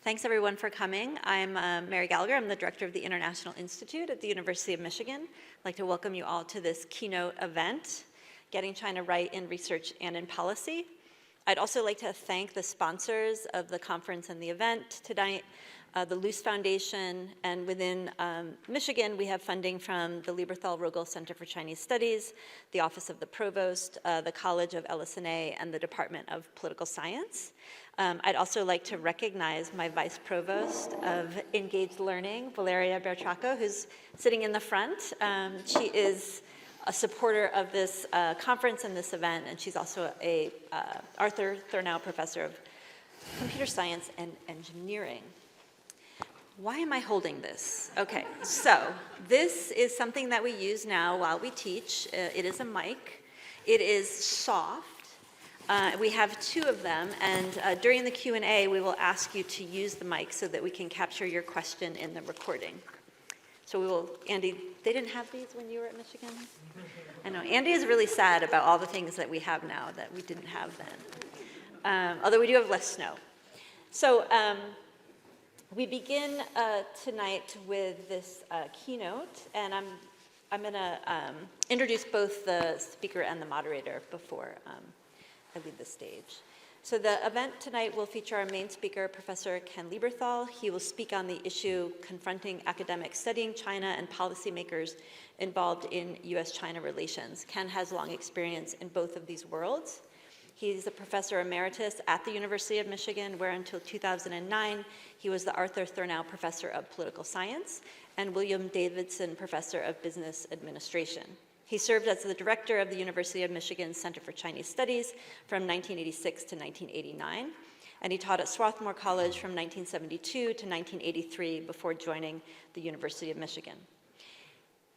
Thanks everyone for coming. I'm Mary Gallagher. I'm the director of the International Institute at the University of Michigan. I'd like to welcome you all to this keynote event, Getting China Right in Research and in Policy. I'd also like to thank the sponsors of the conference and the event tonight, the Luce Foundation, and within Michigan, we have funding from the Lieberthal-Rogel Center for Chinese Studies, the Office of the Provost, the College of LSNA, and the Department of Political Science. I'd also like to recognize my Vice Provost of Engaged Learning, Valeria Bertraco, who's sitting in the front. She is a supporter of this conference and this event, and she's also a Arthur Thurnau Professor of Computer Science and Engineering. Why am I holding this? Okay, so this is something that we use now while we teach. It is a mic. It is soft. We have two of them, and during the Q&A, we will ask you to use the mic so that we can capture your question in the recording. So we will, Andy, they didn't have these when you were at Michigan? I know, Andy is really sad about all the things that we have now that we didn't have then. Although we do have less snow. So we begin tonight with this keynote, and I'm gonna introduce both the speaker and the moderator before I leave the stage. So the event tonight will feature our main speaker, Professor Ken Lieberthal. He will speak on the issue confronting academics studying China and policymakers involved in US-China relations. Ken has long experience in both of these worlds. He's a Professor Emeritus at the University of Michigan, where until 2009, he was the Arthur Thurnau Professor of Political Science and William Davidson Professor of Business Administration. He served as the director of the University of Michigan's Center for Chinese Studies from 1986 to 1989, and he taught at Swarthmore College from 1972 to 1983 before joining the University of Michigan.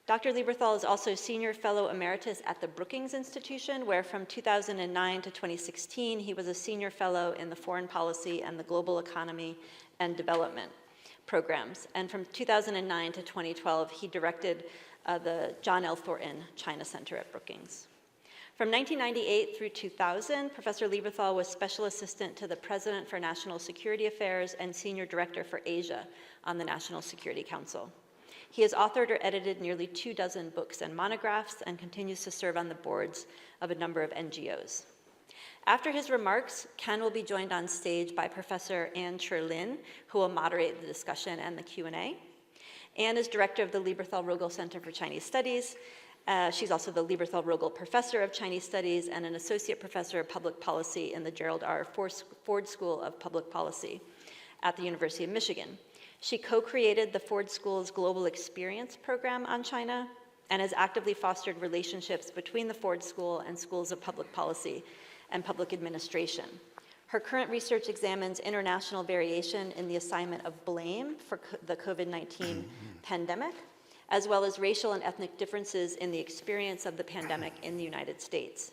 Dr. Lieberthal is also Senior Fellow Emeritus at the Brookings Institution, where from 2009 to 2016, he was a Senior Fellow in the Foreign Policy and the Global Economy and Development programs. And from 2009 to 2012, he directed the John L. Thornton China Center at Brookings. From 1998 through 2000, Professor Lieberthal was Special Assistant to the President for National Security Affairs and Senior Director for Asia on the National Security Council. He has authored or edited nearly 24 books and monographs and continues to serve on the boards of a number of NGOs. After his remarks, Ken will be joined on stage by Professor Anne Cherlin, who will moderate the discussion and the Q&A. Anne is director of the Lieberthal-Rogel Center for Chinese Studies. She's also the Lieberthal-Rogel Professor of Chinese Studies and an Associate Professor of Public Policy in the Gerald R. Ford School of Public Policy at the University of Michigan. She co-created the Ford School's Global Experience program on China and has actively fostered relationships between the Ford School and schools of public policy and public administration. Her current research examines international variation in the assignment of blame for the COVID-19 pandemic, as well as racial and ethnic differences in the experience of the pandemic in the United States.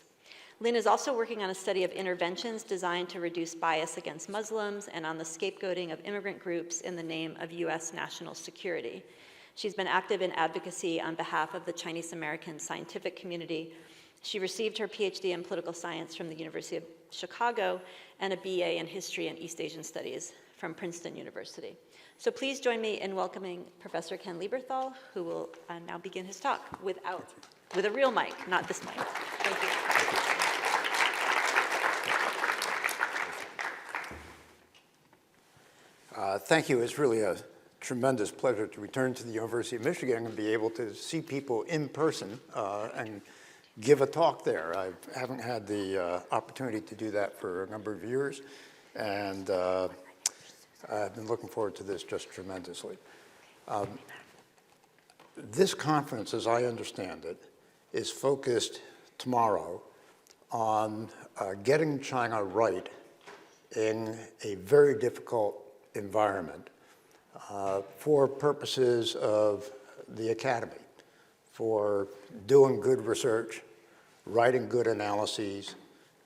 Lynn is also working on a study of interventions designed to reduce bias against Muslims and on the scapegoating of immigrant groups in the name of US national security. She's been active in advocacy on behalf of the Chinese American scientific community. She received her PhD in political science from the University of Chicago and a BA in history and East Asian studies from Princeton University. So please join me in welcoming Professor Ken Lieberthal, who will now begin his talk with a real mic, not this mic. Thank you. Thank you. It's really a tremendous pleasure to return to the University of Michigan and be able to see people in person and give a talk there. I haven't had the opportunity to do that for a number of years, and I've been looking forward to this just tremendously. This conference, as I understand it, is focused tomorrow on getting China right in a very difficult environment for purposes of the academy, for doing good research, writing good analyses,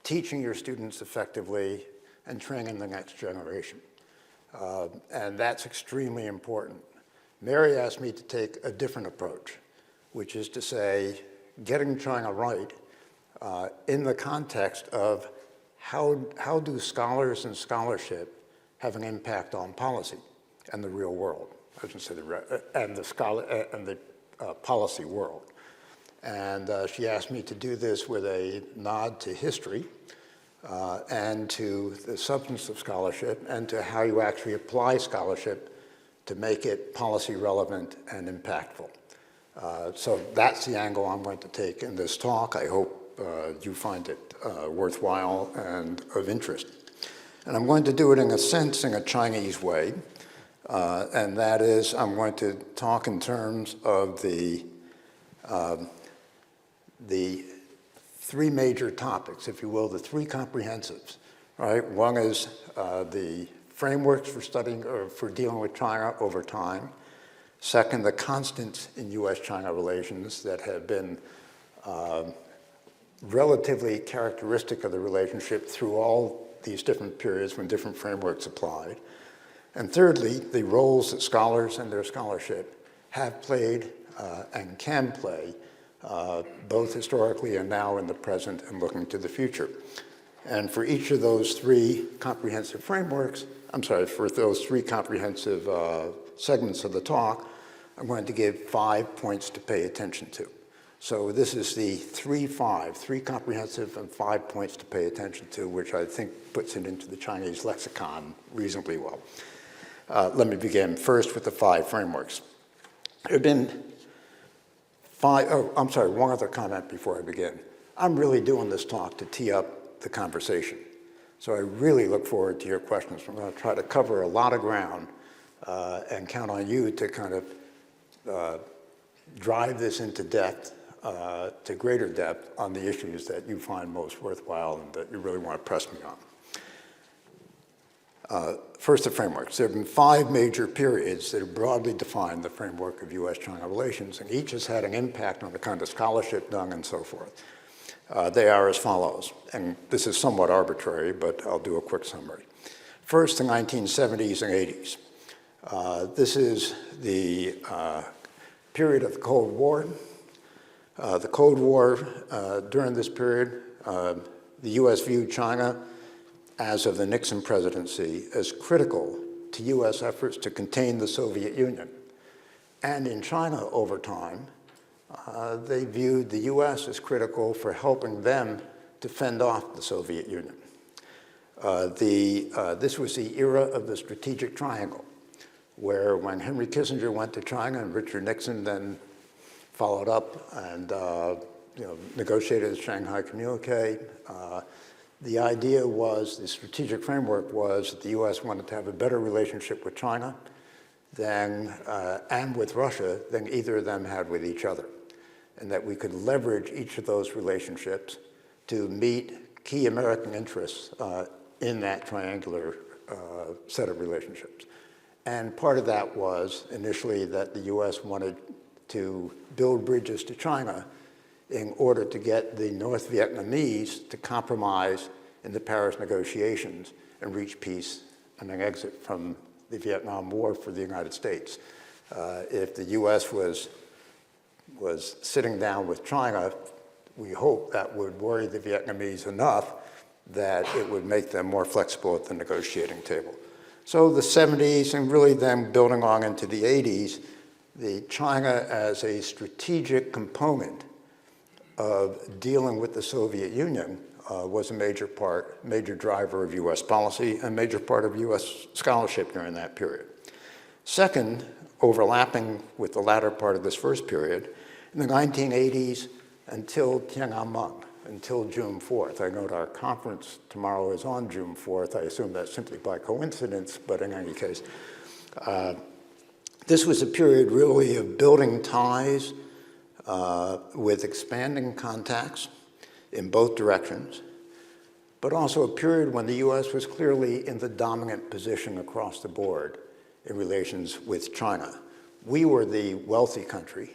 teaching your students effectively, and training the next generation. And that's extremely important. Mary asked me to take a different approach, which is to say, getting China right in the context of how do scholars and scholarship have an impact on policy and the real world. I should say the policy world. And she asked me to do this with a nod to history and to the substance of scholarship and to how you actually apply scholarship to make it policy relevant and impactful. So that's the angle I'm going to take in this talk. I hope you find it worthwhile and of interest. And I'm going to do it in a sense in a Chinese way, and that is I'm going to talk in terms of the three major topics, if you will, the three comprehensives, right? One is the frameworks for studying or for dealing with China over time. Second, the constants in U.S.-China relations that have been relatively characteristic of the relationship through all these different periods when different frameworks applied. And thirdly, the roles that scholars and their scholarship have played and can play, both historically and now in the present and looking to the future. And for each of those three comprehensive frameworks, for those three comprehensive segments of the talk, I'm going to give 5 points to pay attention to. So this is the 3-5, 3 comprehensive and 5 points to pay attention to, which I think puts it into the Chinese lexicon reasonably well. Let me begin first with the 5 frameworks. There have been one other comment before I begin. I'm really doing this talk to tee up the conversation. So I really look forward to your questions. I'm going to try to cover a lot of ground and count on you to kind of drive this into depth, to greater depth on the issues that you find most worthwhile and that you really want to press me on. First, the frameworks. There have been 5 major periods that have broadly defined the framework of U.S.-China relations, and each has had an impact on the kind of scholarship done and so forth. They are as follows, and this is somewhat arbitrary, but I'll do a quick summary. First, the 1970s and 80s. This is the period of the Cold War. The Cold War, during this period, the U.S. viewed China as of the Nixon presidency as critical to U.S. efforts to contain the Soviet Union. And in China over time, they viewed the U.S. as critical for helping them to fend off the Soviet Union. This was the era of the strategic triangle, where when Henry Kissinger went to China and Richard Nixon then followed up and negotiated the Shanghai Communique, the idea was, the strategic framework was that the U.S. wanted to have a better relationship with China and with Russia than either of them had with each other, and that we could leverage each of those relationships to meet key American interests in that triangular set of relationships. And part of that was initially that the U.S. wanted to build bridges to China in order to get the North Vietnamese to compromise in the Paris negotiations and reach peace and an exit from the Vietnam War for the United States. If the U.S. was sitting down with China, we hope that would worry the Vietnamese enough that it would make them more flexible at the negotiating table. So the 70s, and really then building on into the 80s, the China as a strategic component of dealing with the Soviet Union was a major driver of U.S. policy, and major part of U.S. scholarship during that period. Second, overlapping with the latter part of this first period, in the 1980s until Tiananmen, until June 4th. I know our conference tomorrow is on June 4th. I assume that's simply by coincidence, but in any case. This was a period really of building ties with expanding contacts in both directions, but also a period when the U.S. was clearly in the dominant position across the board in relations with China. We were the wealthy country.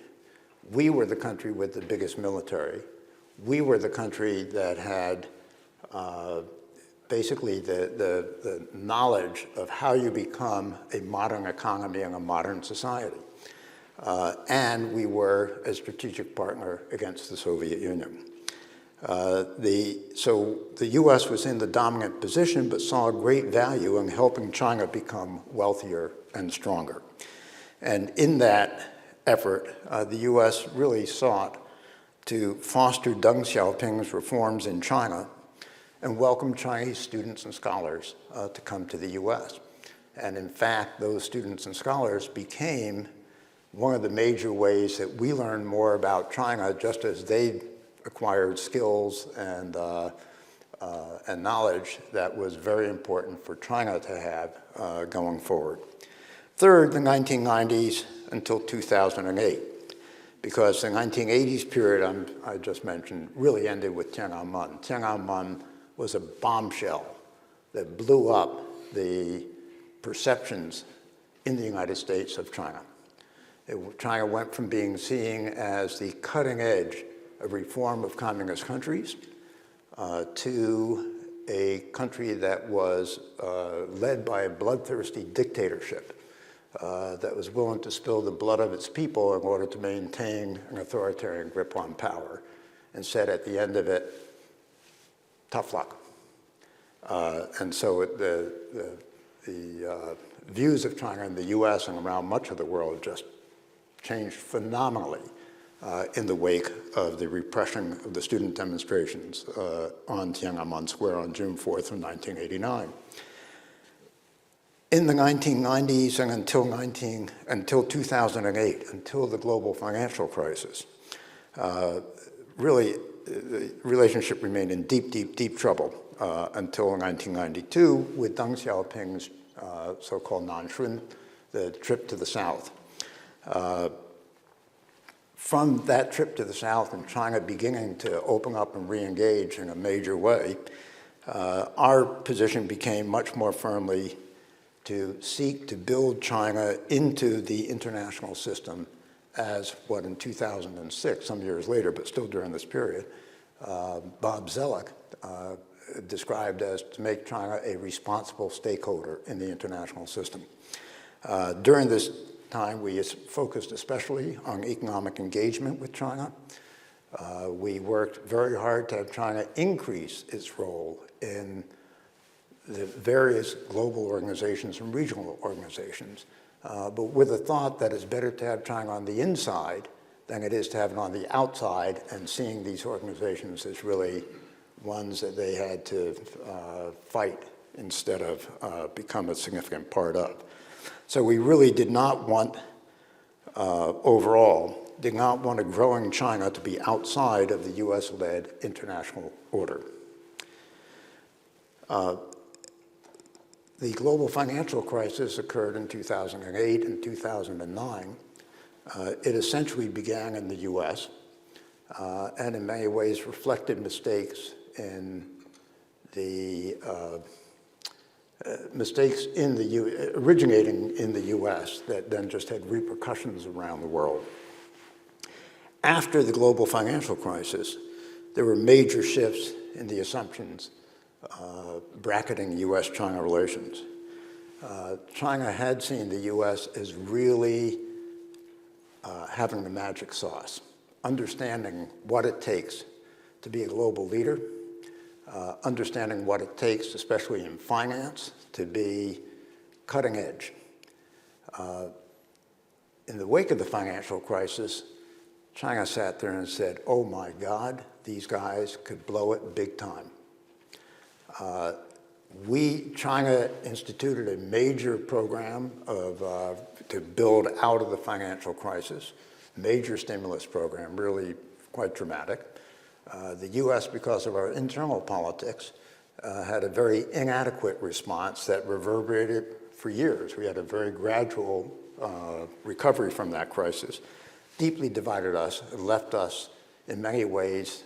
We were the country with the biggest military. We were the country that had basically the knowledge of how you become a modern economy and a modern society. And we were a strategic partner against the Soviet Union. So the U.S. was in the dominant position, but saw a great value in helping China become wealthier and stronger. And in that effort, the U.S. really sought to foster Deng Xiaoping's reforms in China and welcome Chinese students and scholars to come to the U.S. And in fact, those students and scholars became one of the major ways that we learned more about China, just as they acquired skills and knowledge that was very important for China to have going forward. Third, the 1990s until 2008, because the 1980s period I just mentioned really ended with Tiananmen. Tiananmen was a bombshell that blew up the perceptions in the United States of China. China went from being seen as the cutting edge of reform of communist countries to a country that was led by a bloodthirsty dictatorship that was willing to spill the blood of its people in order to maintain an authoritarian grip on power, and said at the end of it, tough luck. And so the views of China in the US and around much of the world just changed phenomenally in the wake of the repression of the student demonstrations on Tiananmen Square on June 4th of 1989. In the 1990s and until 2008, until the global financial crisis, really the relationship remained in deep trouble until 1992 with Deng Xiaoping's so-called Nanshun, the trip to the South. From that trip to the South and China beginning to open up and re-engage in a major way, our position became much more firmly to seek to build China into the international system as what in 2006, some years later, but still during this period, Bob Zoellick described as to make China a responsible stakeholder in the international system. During this time, we focused especially on economic engagement with China. We worked very hard to have China increase its role in the various global organizations and regional organizations, but with a thought that it's better to have China on the inside than it is to have it on the outside, and seeing these organizations as really ones that they had to fight instead of become a significant part of. So we really did not want, overall, did not want a growing China to be outside of the US-led international order. The global financial crisis occurred in 2008 and 2009. It essentially began in the US and in many ways reflected mistakes in the originating in the US that then just had repercussions around the world. After the global financial crisis, there were major shifts in the assumptions bracketing US-China relations. China had seen the US as really having the magic sauce, understanding what it takes to be a global leader, understanding what it takes, especially in finance, to be cutting edge. In the wake of the financial crisis, China sat there and said, oh my God, these guys could blow it big time. China instituted a major program to build out of the financial crisis, major stimulus program, really quite dramatic. The US, because of our internal politics, had a very inadequate response that reverberated for years. We had a very gradual recovery from that crisis, deeply divided us, and left us in many ways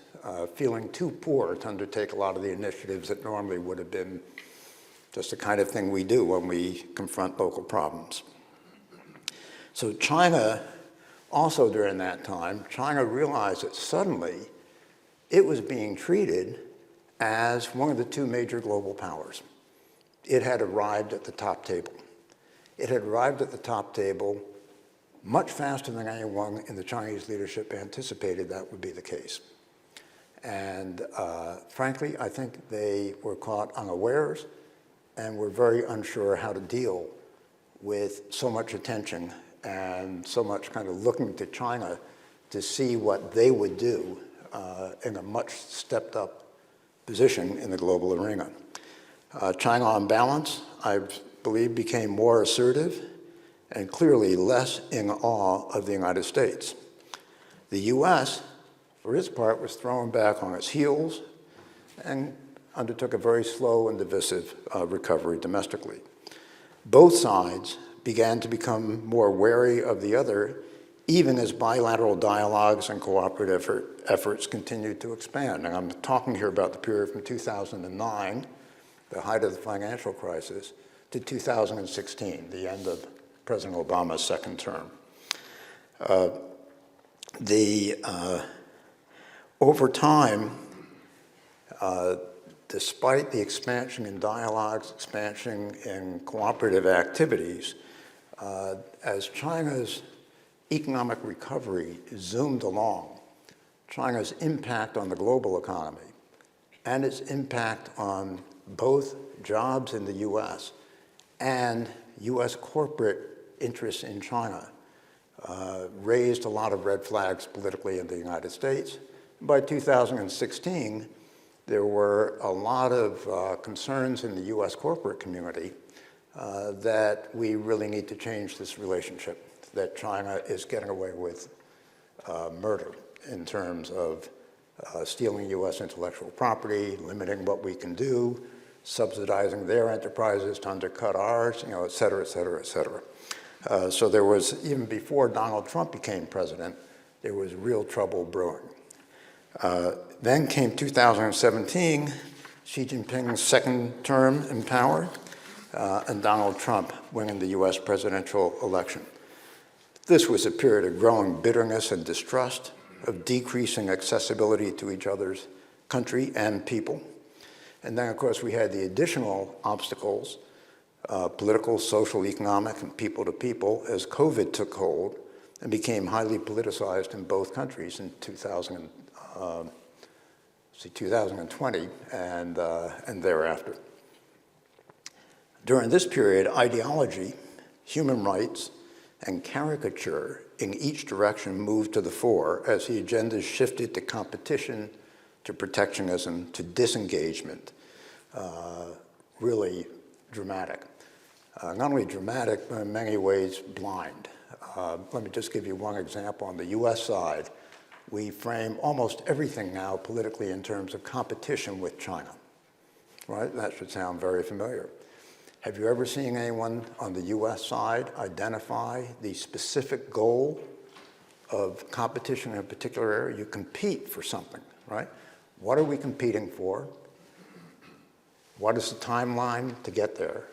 feeling too poor to undertake a lot of the initiatives that normally would have been just the kind of thing we do when we confront local problems. So China, also during that time, China realized that suddenly it was being treated as one of the two major global powers. It had arrived at the top table. It had arrived at the top table much faster than anyone in the Chinese leadership anticipated that would be the case. And frankly, I think they were caught unawares and were very unsure how to deal with so much attention and so much kind of looking to China to see what they would do in a much stepped up position in the global arena. China, on balance, I believe, became more assertive and clearly less in awe of the United States. The U.S., for its part, was thrown back on its heels and undertook a very slow and divisive recovery domestically. Both sides began to become more wary of the other, even as bilateral dialogues and cooperative efforts continued to expand. And I'm talking here about the period from 2009, the height of the financial crisis, to 2016, the end of President Obama's second term. Over time, despite the expansion in dialogues, expansion in cooperative activities, as China's economic recovery zoomed along, China's impact on the global economy and its impact on both jobs in the U.S. and U.S. corporate interests in China raised a lot of red flags politically in the United States. By 2016, there were a lot of concerns in the U.S. corporate community that we really need to change this relationship, that China is getting away with murder in terms of stealing U.S. intellectual property, limiting what we can do, subsidizing their enterprises to undercut ours, et cetera, et cetera, et cetera. So there was, even before Donald Trump became president, there was real trouble brewing. Then came 2017, Xi Jinping's second term in power, and Donald Trump winning the U.S. presidential election. This was a period of growing bitterness and distrust, of decreasing accessibility to each other's country and people. And then, of course, we had the additional obstacles, political, social, economic, and people-to-people, as COVID took hold and became highly politicized in both countries in 2020 and thereafter. During this period, ideology, human rights, and caricature in each direction moved to the fore as the agendas shifted to competition, to protectionism, to disengagement. Really dramatic. Not only dramatic, but in many ways blind. Let me just give you one example. On the U.S. side, we frame almost everything now politically in terms of competition with China, right? That should sound very familiar. Have you ever seen anyone on the U.S. side identify the specific goal of competition in a particular area? You compete for something, right? What are we competing for? What is the timeline to get there?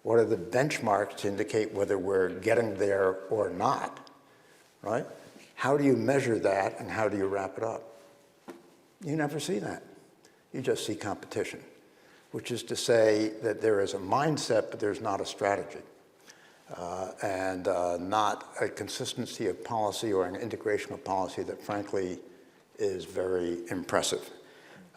What are the benchmarks to indicate whether we're getting there or not, right? How do you measure that and how do you wrap it up? You never see that. You just see competition, which is to say that there is a mindset, but there's not a strategy, and not a consistency of policy or an integration of policy that, frankly, is very impressive.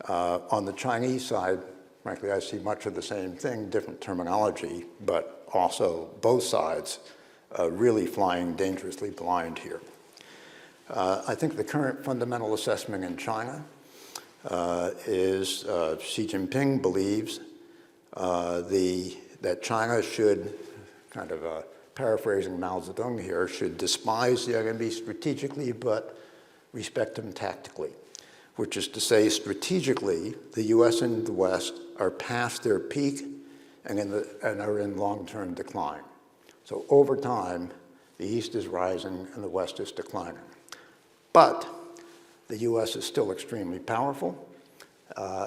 On the Chinese side, frankly, I see much of the same thing, different terminology, but also both sides really flying dangerously blind here. I think the current fundamental assessment in China is Xi Jinping believes that China should, kind of paraphrasing Mao Zedong here, should despise the enemy strategically but respect him tactically, which is to say strategically the U.S. and the West are past their peak and are in long-term decline. So over time, the East is rising and the West is declining. But the U.S. is still extremely powerful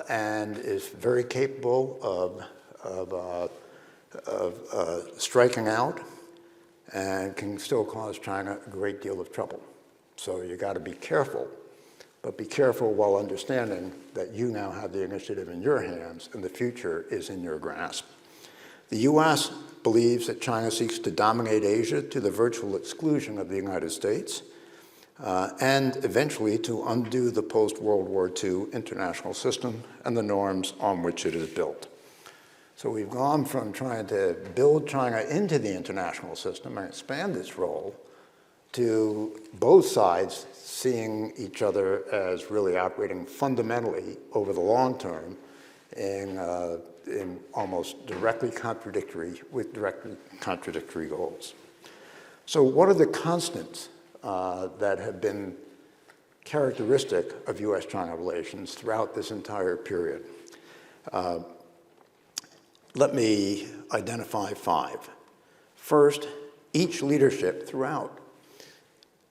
and is very capable of striking out and can still cause China a great deal of trouble. So you got to be careful, but be careful while understanding that you now have the initiative in your hands and the future is in your grasp. The U.S. believes that China seeks to dominate Asia to the virtual exclusion of the United States. and eventually to undo the post-World War II international system and the norms on which it is built. So we've gone from trying to build China into the international system and expand its role to both sides seeing each other as really operating fundamentally over the long term in almost directly contradictory goals. So what are the constants that have been characteristic of U.S.-China relations throughout this entire period? Let me identify 5. First, each leadership throughout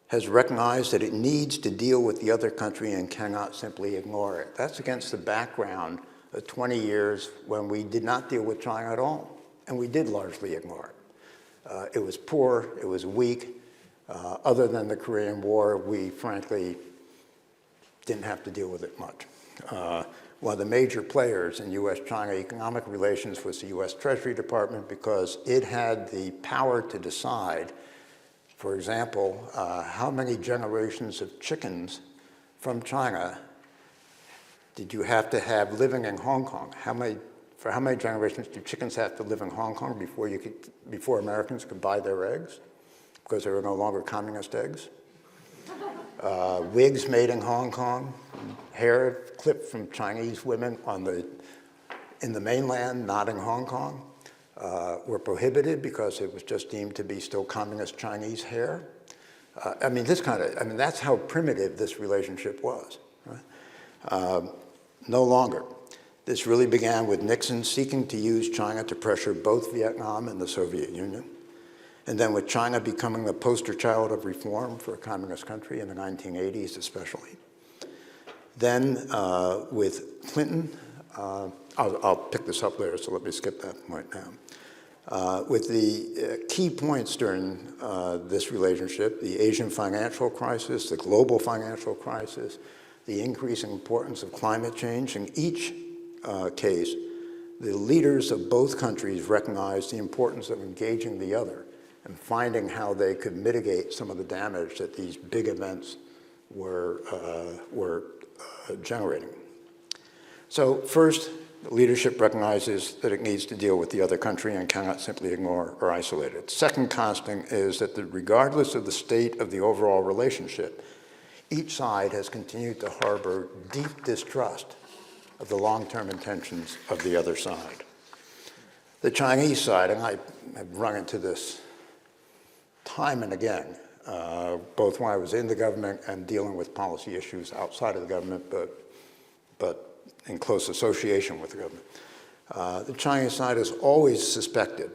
has recognized that it needs to deal with the other country and cannot simply ignore it. That's against the background of 20 years when we did not deal with China at all, and we did largely ignore it. It was poor, it was weak. Other than the Korean War, we frankly didn't have to deal with it much. One of the major players in U.S.-China economic relations was the U.S. Treasury Department because it had the power to decide, for example, how many generations of chickens from China did you have to have living in Hong Kong? For how many generations do chickens have to live in Hong Kong before Americans could buy their eggs? Because they were no longer communist eggs. Wigs made in Hong Kong, hair clipped from Chinese women in the mainland, not in Hong Kong, were prohibited because it was just deemed to be still communist Chinese hair. That's how primitive this relationship was. Right? No longer. This really began with Nixon seeking to use China to pressure both Vietnam and the Soviet Union. And then with China becoming the poster child of reform for a communist country in the 1980s especially. Then with Clinton, I'll pick this up later, so let me skip that point now. With the key points during this relationship, the Asian financial crisis, the global financial crisis, the increasing importance of climate change. In each case, the leaders of both countries recognized the importance of engaging the other and finding how they could mitigate some of the damage that these big events were generating. So first, leadership recognizes that it needs to deal with the other country and cannot simply ignore or isolate it. Second constant is that regardless of the state of the overall relationship, each side has continued to harbor deep distrust of the long-term intentions of the other side. The Chinese side, and I have run into this time and again, both when I was in the government and dealing with policy issues outside of the government, but in close association with the government. The Chinese side has always suspected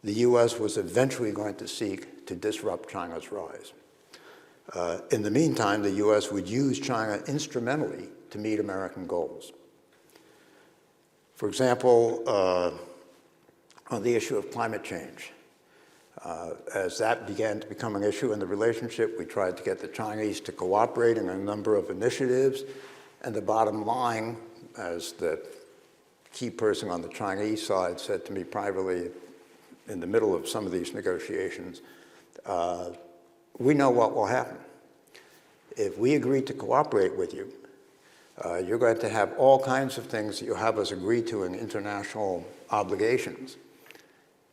the U.S. was eventually going to seek to disrupt China's rise. In the meantime, the U.S. would use China instrumentally to meet American goals. For example, on the issue of climate change, as that began to become an issue in the relationship, we tried to get the Chinese to cooperate in a number of initiatives, and the bottom line, as the key person on the Chinese side said to me privately in the middle of some of these negotiations, we know what will happen. If we agree to cooperate with you, you're going to have all kinds of things that you have us agree to in international obligations.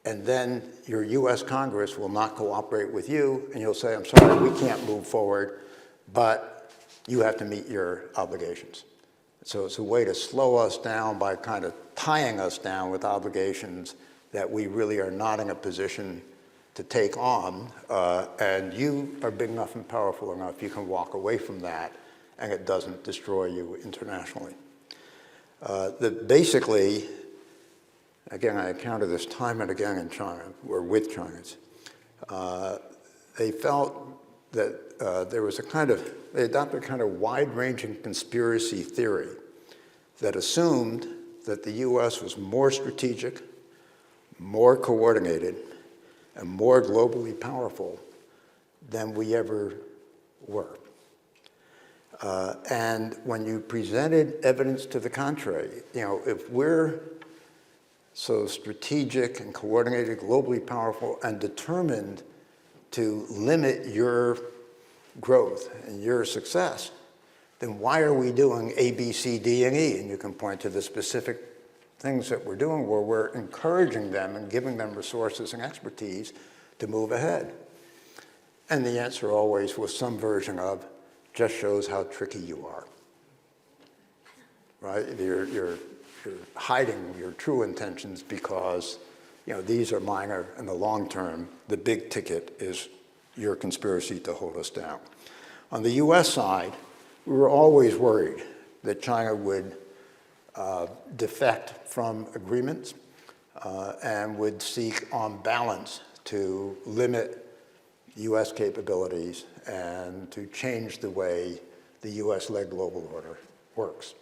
And then your US Congress will not cooperate with you, and you'll say, I'm sorry, we can't move forward, but you have to meet your obligations. So it's a way to slow us down by kind of tying us down with obligations that we really are not in a position to take on, and you are big enough and powerful enough, you can walk away from that, and it doesn't destroy you internationally. Basically, again, I encounter this time and again in China, or with Chinese. They felt that there was they adopted a kind of wide-ranging conspiracy theory that assumed that the US was more strategic, more coordinated, and more globally powerful than we ever were. And when you presented evidence to the contrary, if we're so strategic and coordinated, globally powerful, and determined to limit your growth and your success, then why are we doing A, B, C, D, and E? And you can point to the specific things that we're doing where we're encouraging them and giving them resources and expertise to move ahead. And the answer always was some version of, just shows how tricky you are, right? You're hiding your true intentions because, you know, these are minor. In the long term, the big ticket is your conspiracy to hold us down. On the US side, we were always worried that China would defect from agreements and would seek on balance to limit US capabilities and to change the way the US-led global order works.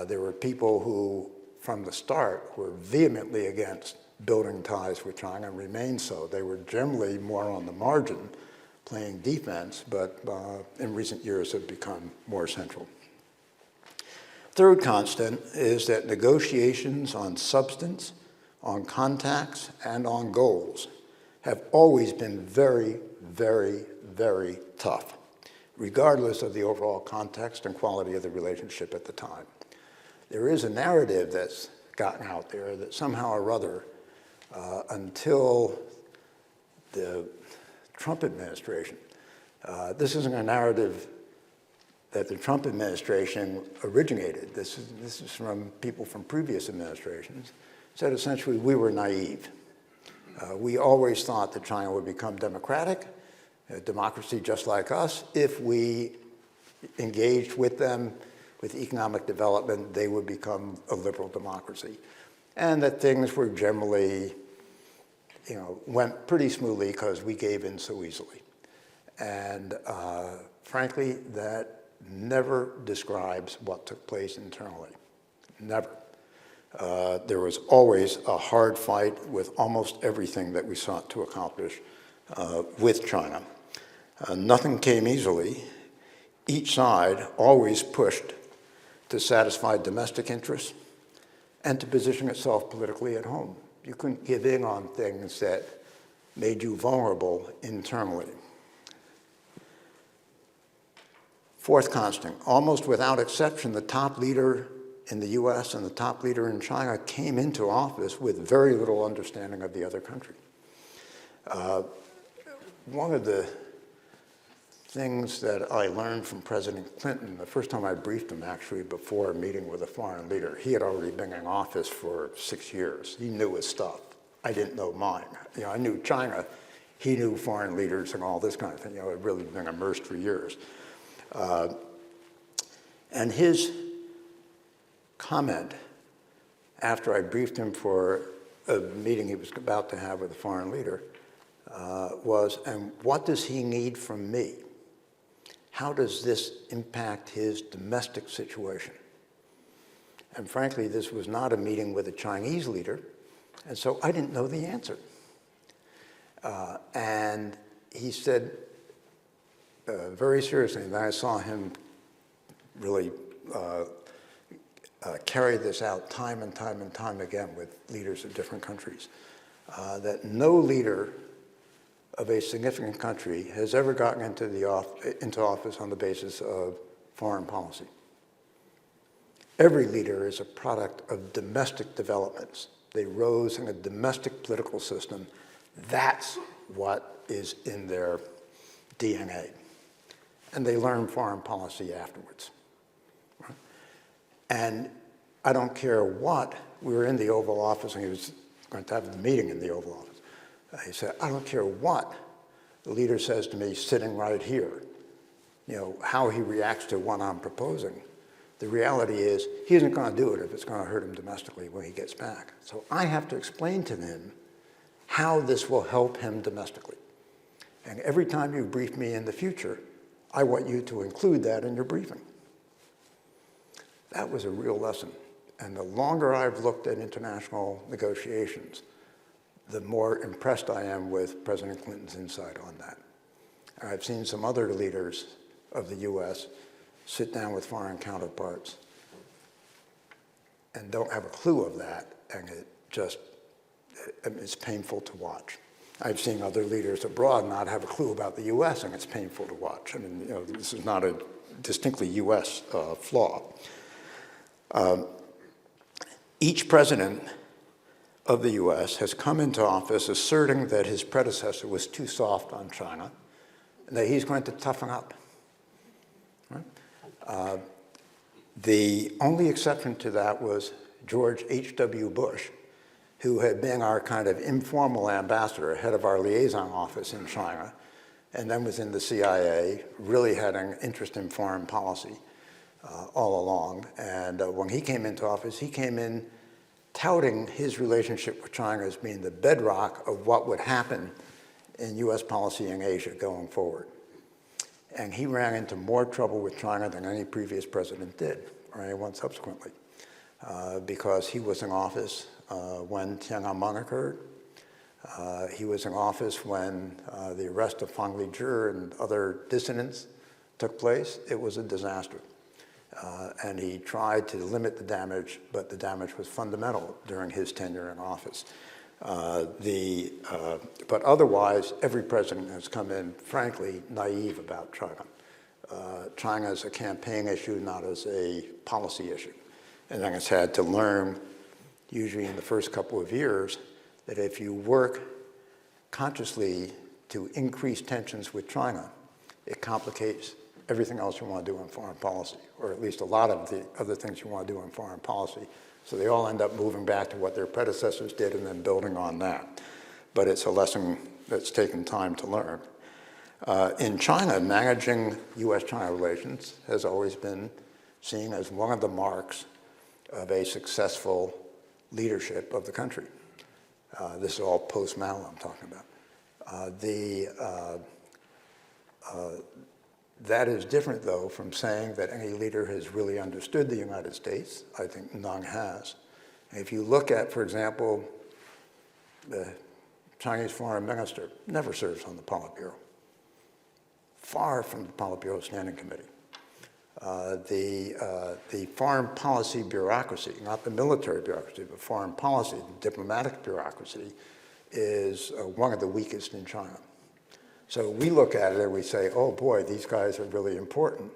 There were people who, from the start, were vehemently against building ties with China and remain so. They were generally more on the margin, playing defense, but in recent years have become more central. Third constant is that negotiations on substance, on contacts, and on goals have always been very, very, very tough, regardless of the overall context and quality of the relationship at the time. There is a narrative that's gotten out there that somehow or other, until the Trump administration, this isn't a narrative that the Trump administration originated. This is from people from previous administrations, said essentially we were naive. We always thought that China would become democratic, a democracy just like us. If we engaged with them with economic development, they would become a liberal democracy. And that things were generally, you know, went pretty smoothly because we gave in so easily. And frankly, that never describes what took place internally, never. There was always a hard fight with almost everything that we sought to accomplish with China. Nothing came easily. Each side always pushed to satisfy domestic interests and to position itself politically at home. You couldn't give in on things that made you vulnerable internally. Fourth constant, almost without exception, the top leader in the US and the top leader in China came into office with very little understanding of the other country. One of the things that I learned from President Clinton, the first time I briefed him actually before a meeting with a foreign leader, he had already been in office for 6 years. He knew his stuff. I didn't know mine. You know, I knew China. He knew foreign leaders and all this kind of thing. You know, I'd really been immersed for years. And his comment after I briefed him for a meeting he was about to have with a foreign leader was, and what does he need from me? How does this impact his domestic situation? And frankly, this was not a meeting with a Chinese leader, and so I didn't know the answer. And he said, very seriously, and I saw him really carry this out time and time and time again with leaders of different countries, that no leader of a significant country has ever gotten into office on the basis of foreign policy. Every leader is a product of domestic developments. They rose in a domestic political system. That's what is in their DNA. And they learn foreign policy afterwards. Right? And I don't care what, we were in the Oval Office, and he was going to have the meeting in the Oval Office. He said, I don't care what the leader says to me sitting right here, you know, how he reacts to what I'm proposing. The reality is he isn't going to do it if it's going to hurt him domestically when he gets back. So I have to explain to him how this will help him domestically. And every time you brief me in the future, I want you to include that in your briefing. That was a real lesson. And the longer I've looked at international negotiations, the more impressed I am with President Clinton's insight on that. And I've seen some other leaders of the US sit down with foreign counterparts and don't have a clue of that, and it's painful to watch. I've seen other leaders abroad not have a clue about the U.S., and it's painful to watch. I mean, this is not a distinctly U.S. Flaw. Each president of the U.S. has come into office asserting that his predecessor was too soft on China and that he's going to toughen up. Right? The only exception to that was George H.W. Bush, who had been our kind of informal ambassador, head of our liaison office in China, and then was in the CIA, really had an interest in foreign policy all along. And when he came into office, he came in touting his relationship with China as being the bedrock of what would happen in U.S. policy in Asia going forward. And he ran into more trouble with China than any previous president did, or anyone subsequently, because he was in office when Tiananmen occurred. He was in office when the arrest of Fang Lizhi and other dissidents took place. It was a disaster. And he tried to limit the damage, but the damage was fundamental during his tenure in office. But otherwise, every president has come in, frankly, naive about China. China is a campaign issue, not as a policy issue. And then it's had to learn, usually in the first couple of years, that if you work consciously to increase tensions with China, it complicates everything else you want to do in foreign policy, or at least a lot of the other things you want to do in foreign policy. So they all end up moving back to what their predecessors did and then building on that. But it's a lesson that's taken time to learn. In China, managing U.S.-China relations has always been seen as one of the marks of a successful leadership of the country. This is all post-Mao I'm talking about. That is different, though, from saying that any leader has really understood the United States. I think none has. If you look at, for example, the Chinese foreign minister never serves on the Politburo, far from the Politburo Standing Committee. The foreign policy bureaucracy, not the military bureaucracy, but foreign policy, the diplomatic bureaucracy, is one of the weakest in China. So we look at it and we say, oh boy, these guys are really important.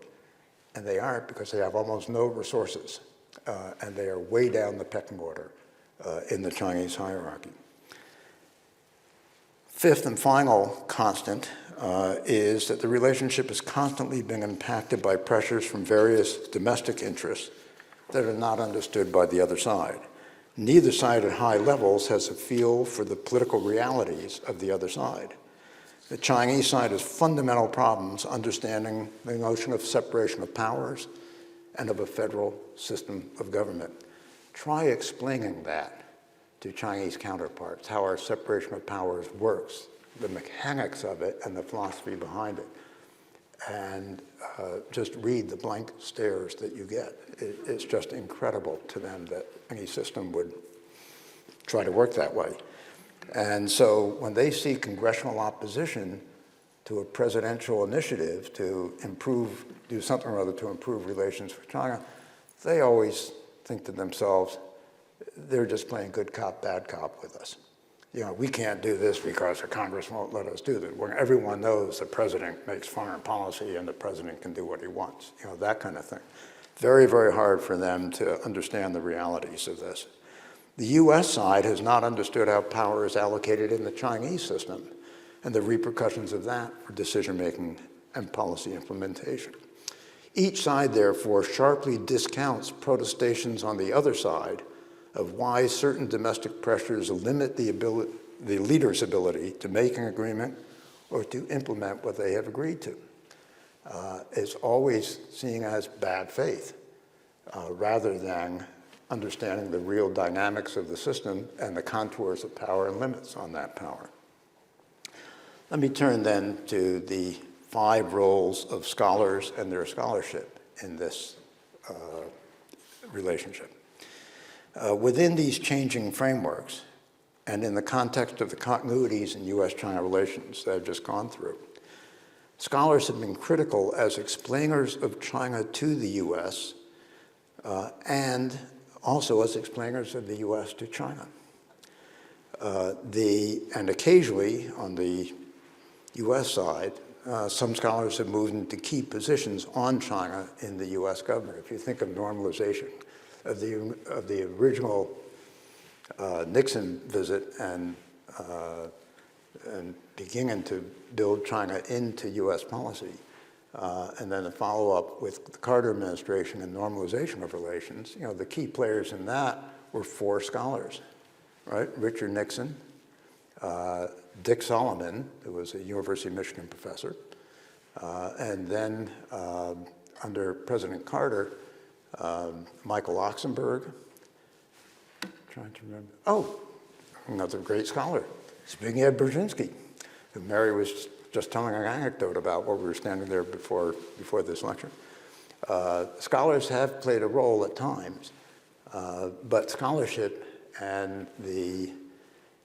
And they aren't, because they have almost no resources. And they are way down the pecking order in the Chinese hierarchy. Fifth and final constant is that the relationship is constantly being impacted by pressures from various domestic interests that are not understood by the other side. Neither side at high levels has a feel for the political realities of the other side. The Chinese side has fundamental problems understanding the notion of separation of powers and of a federal system of government. Try explaining that to Chinese counterparts, how our separation of powers works, the mechanics of it and the philosophy behind it. And just read the blank stares that you get. It's just incredible to them that any system would try to work that way. And so when they see congressional opposition to a presidential initiative to do something or other to improve relations with China, they always think to themselves, they're just playing good cop, bad cop with us. We can't do this because the Congress won't let us do that. When everyone knows the president makes foreign policy and the president can do what he wants, that kind of thing. Very, very hard for them to understand the realities of this. The U.S. side has not understood how power is allocated in the Chinese system and the repercussions of that for decision-making and policy implementation. Each side, therefore, sharply discounts protestations on the other side of why certain domestic pressures limit the leader's ability to make an agreement or to implement what they have agreed to. It's always seen as bad faith rather than understanding the real dynamics of the system and the contours of power and limits on that power. Let me turn then to the 5 roles of scholars and their scholarship in this relationship. Within these changing frameworks, and in the context of the continuities in U.S.-China relations that I've just gone through, scholars have been critical as explainers of China to the U.S. And also as explainers of the U.S. to China. And occasionally, on the US side, some scholars have moved into key positions on China in the US government. If you think of normalization, of the original Nixon visit and beginning to build China into US policy, and then a follow-up with the Carter administration and normalization of relations, the key players in that were 4 scholars, right? Richard Nixon, Dick Solomon, who was a University of Michigan professor, and then under President Carter, Michael Oxenberg, trying to remember, another great scholar, Zbigniew Brzezinski, who Mary was just telling an anecdote about while we were standing there before this lecture. Scholars have played a role at times, but scholarship and the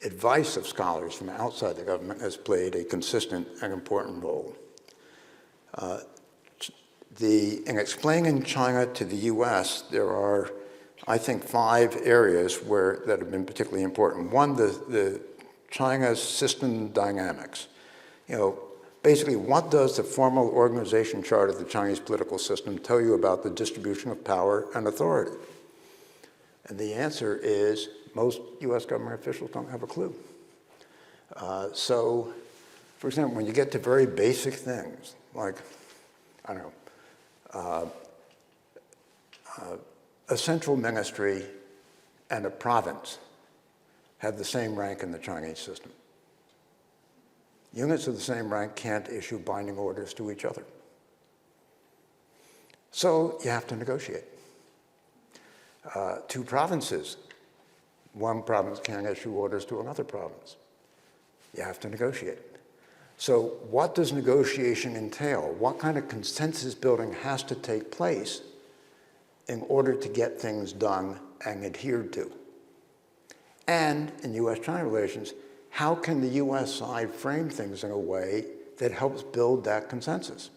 advice of scholars from outside the government has played a consistent and important role. In explaining China to the US, there are, I think, 5 areas that have been particularly important. One, the China's system dynamics. Basically, what does the formal organization chart of the Chinese political system tell you about the distribution of power and authority? And the answer is most US government officials don't have a clue. So, for example, when you get to very basic things, like, I don't know, a central ministry and a province have the same rank in the Chinese system. Units of the same rank can't issue binding orders to each other. So you have to negotiate. 2 provinces, one province can't issue orders to another province. You have to negotiate. So what does negotiation entail? What kind of consensus building has to take place in order to get things done and adhered to? And in US-China relations, how can the US side frame things in a way that helps build that consensus?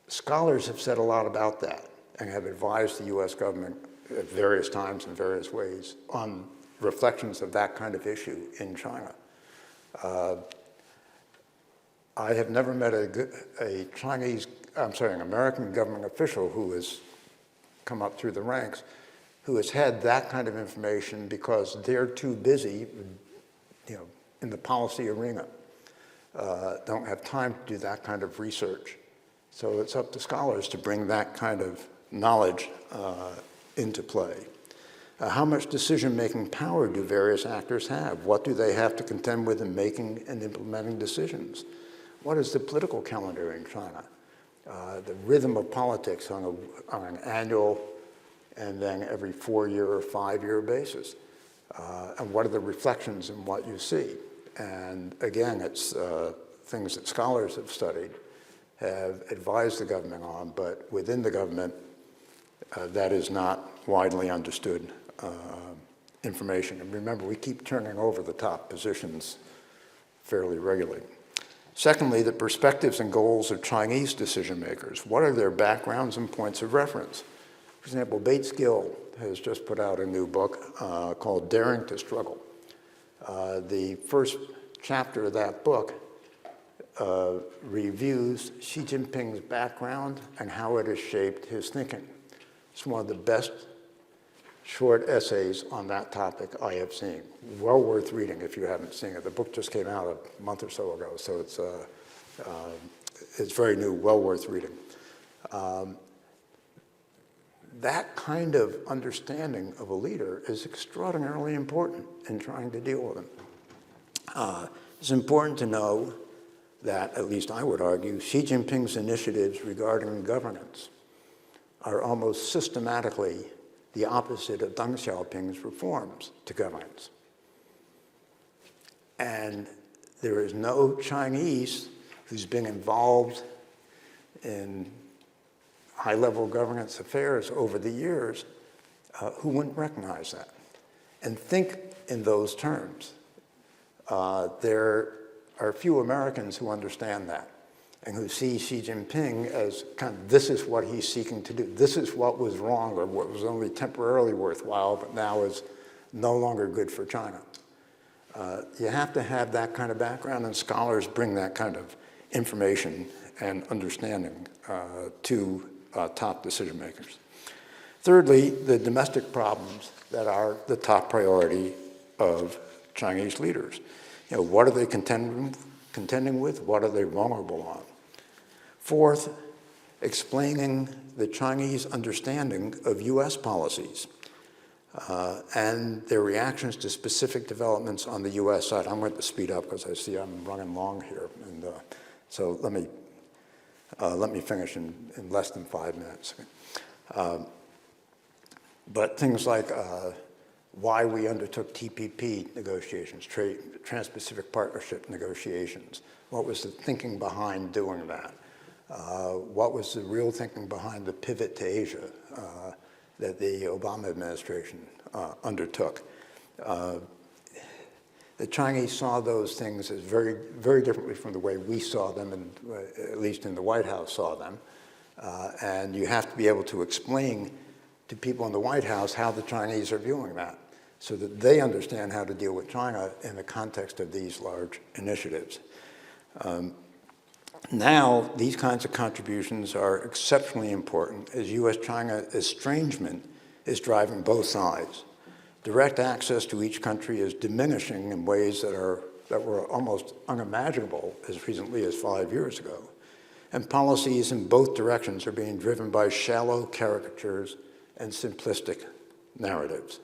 Scholars have said a lot about that and have advised the US government at various times in various ways on reflections of that kind of issue in China. I have never met an American government official who has come up through the ranks who has had that kind of information because they're too busy, in the policy arena, don't have time to do that kind of research. So it's up to scholars to bring that kind of knowledge into play. How much decision-making power do various actors have? What do they have to contend with in making and implementing decisions? What is the political calendar in China? The rhythm of politics on an annual and then every 4-year or 5-year basis. And what are the reflections in what you see? And again, it's things that scholars have studied, have advised the government on, but within the government, that is not widely understood information. And remember, we keep turning over the top positions fairly regularly. Secondly, the perspectives and goals of Chinese decision makers. What are their backgrounds and points of reference? For example, Bates Gill has just put out a new book called Daring to Struggle. The first chapter of that book reviews Xi Jinping's background and how it has shaped his thinking. It's one of the best short essays on that topic I have seen. Well worth reading if you haven't seen it. The book just came out a month or so ago, so it's very new, well worth reading. That kind of understanding of a leader is extraordinarily important in trying to deal with them. It's important to know that, at least I would argue, Xi Jinping's initiatives regarding governance are almost systematically the opposite of Deng Xiaoping's reforms to governance. And there is no Chinese who's been involved in high-level governance affairs over the years who wouldn't recognize that and think in those terms. There are few Americans who understand that. and who see Xi Jinping as kind of, this is what he's seeking to do. This is what was wrong or what was only temporarily worthwhile, but now is no longer good for China. You have to have that kind of background, and scholars bring that kind of information and understanding to top decision makers. Thirdly, the domestic problems that are the top priority of Chinese leaders. You know, what are they contending with? What are they vulnerable on? Fourth, explaining the Chinese understanding of US policies and their reactions to specific developments on the US side. I'm going to speed up because I see I'm running long here. And so let me finish in less than 5 minutes. But things like why we undertook TPP negotiations, Trans-Pacific Partnership negotiations. What was the thinking behind doing that? What was the real thinking behind the pivot to Asia that the Obama administration undertook? The Chinese saw those things as very, very differently from the way we saw them, and at least in the White House saw them. And you have to be able to explain to people in the White House how the Chinese are viewing that, so that they understand how to deal with China in the context of these large initiatives. Now, these kinds of contributions are exceptionally important as US-China estrangement is driving both sides. Direct access to each country is diminishing in ways that were almost unimaginable as recently as 5 years ago. And policies in both directions are being driven by shallow caricatures and simplistic narratives.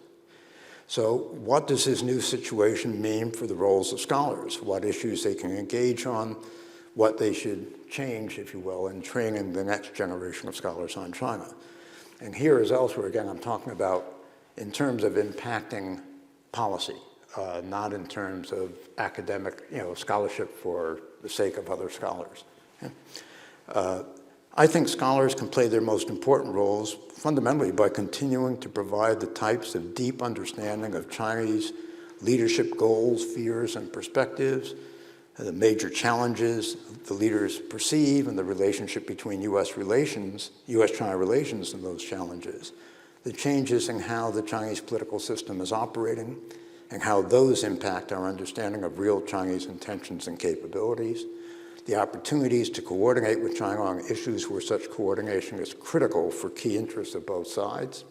So what does this new situation mean for the roles of scholars? What issues they can engage on, what they should change, if you will, in training the next generation of scholars on China. And here as elsewhere, again, I'm talking about in terms of impacting policy, not in terms of academic, scholarship for the sake of other scholars. I think scholars can play their most important roles fundamentally by continuing to provide the types of deep understanding of Chinese leadership goals, fears, and perspectives, the major challenges the leaders perceive, and the relationship between US-China relations and those challenges, the changes in how the Chinese political system is operating, and how those impact our understanding of real Chinese intentions and capabilities, the opportunities to coordinate with China on issues where such coordination is critical for key interests of both sides,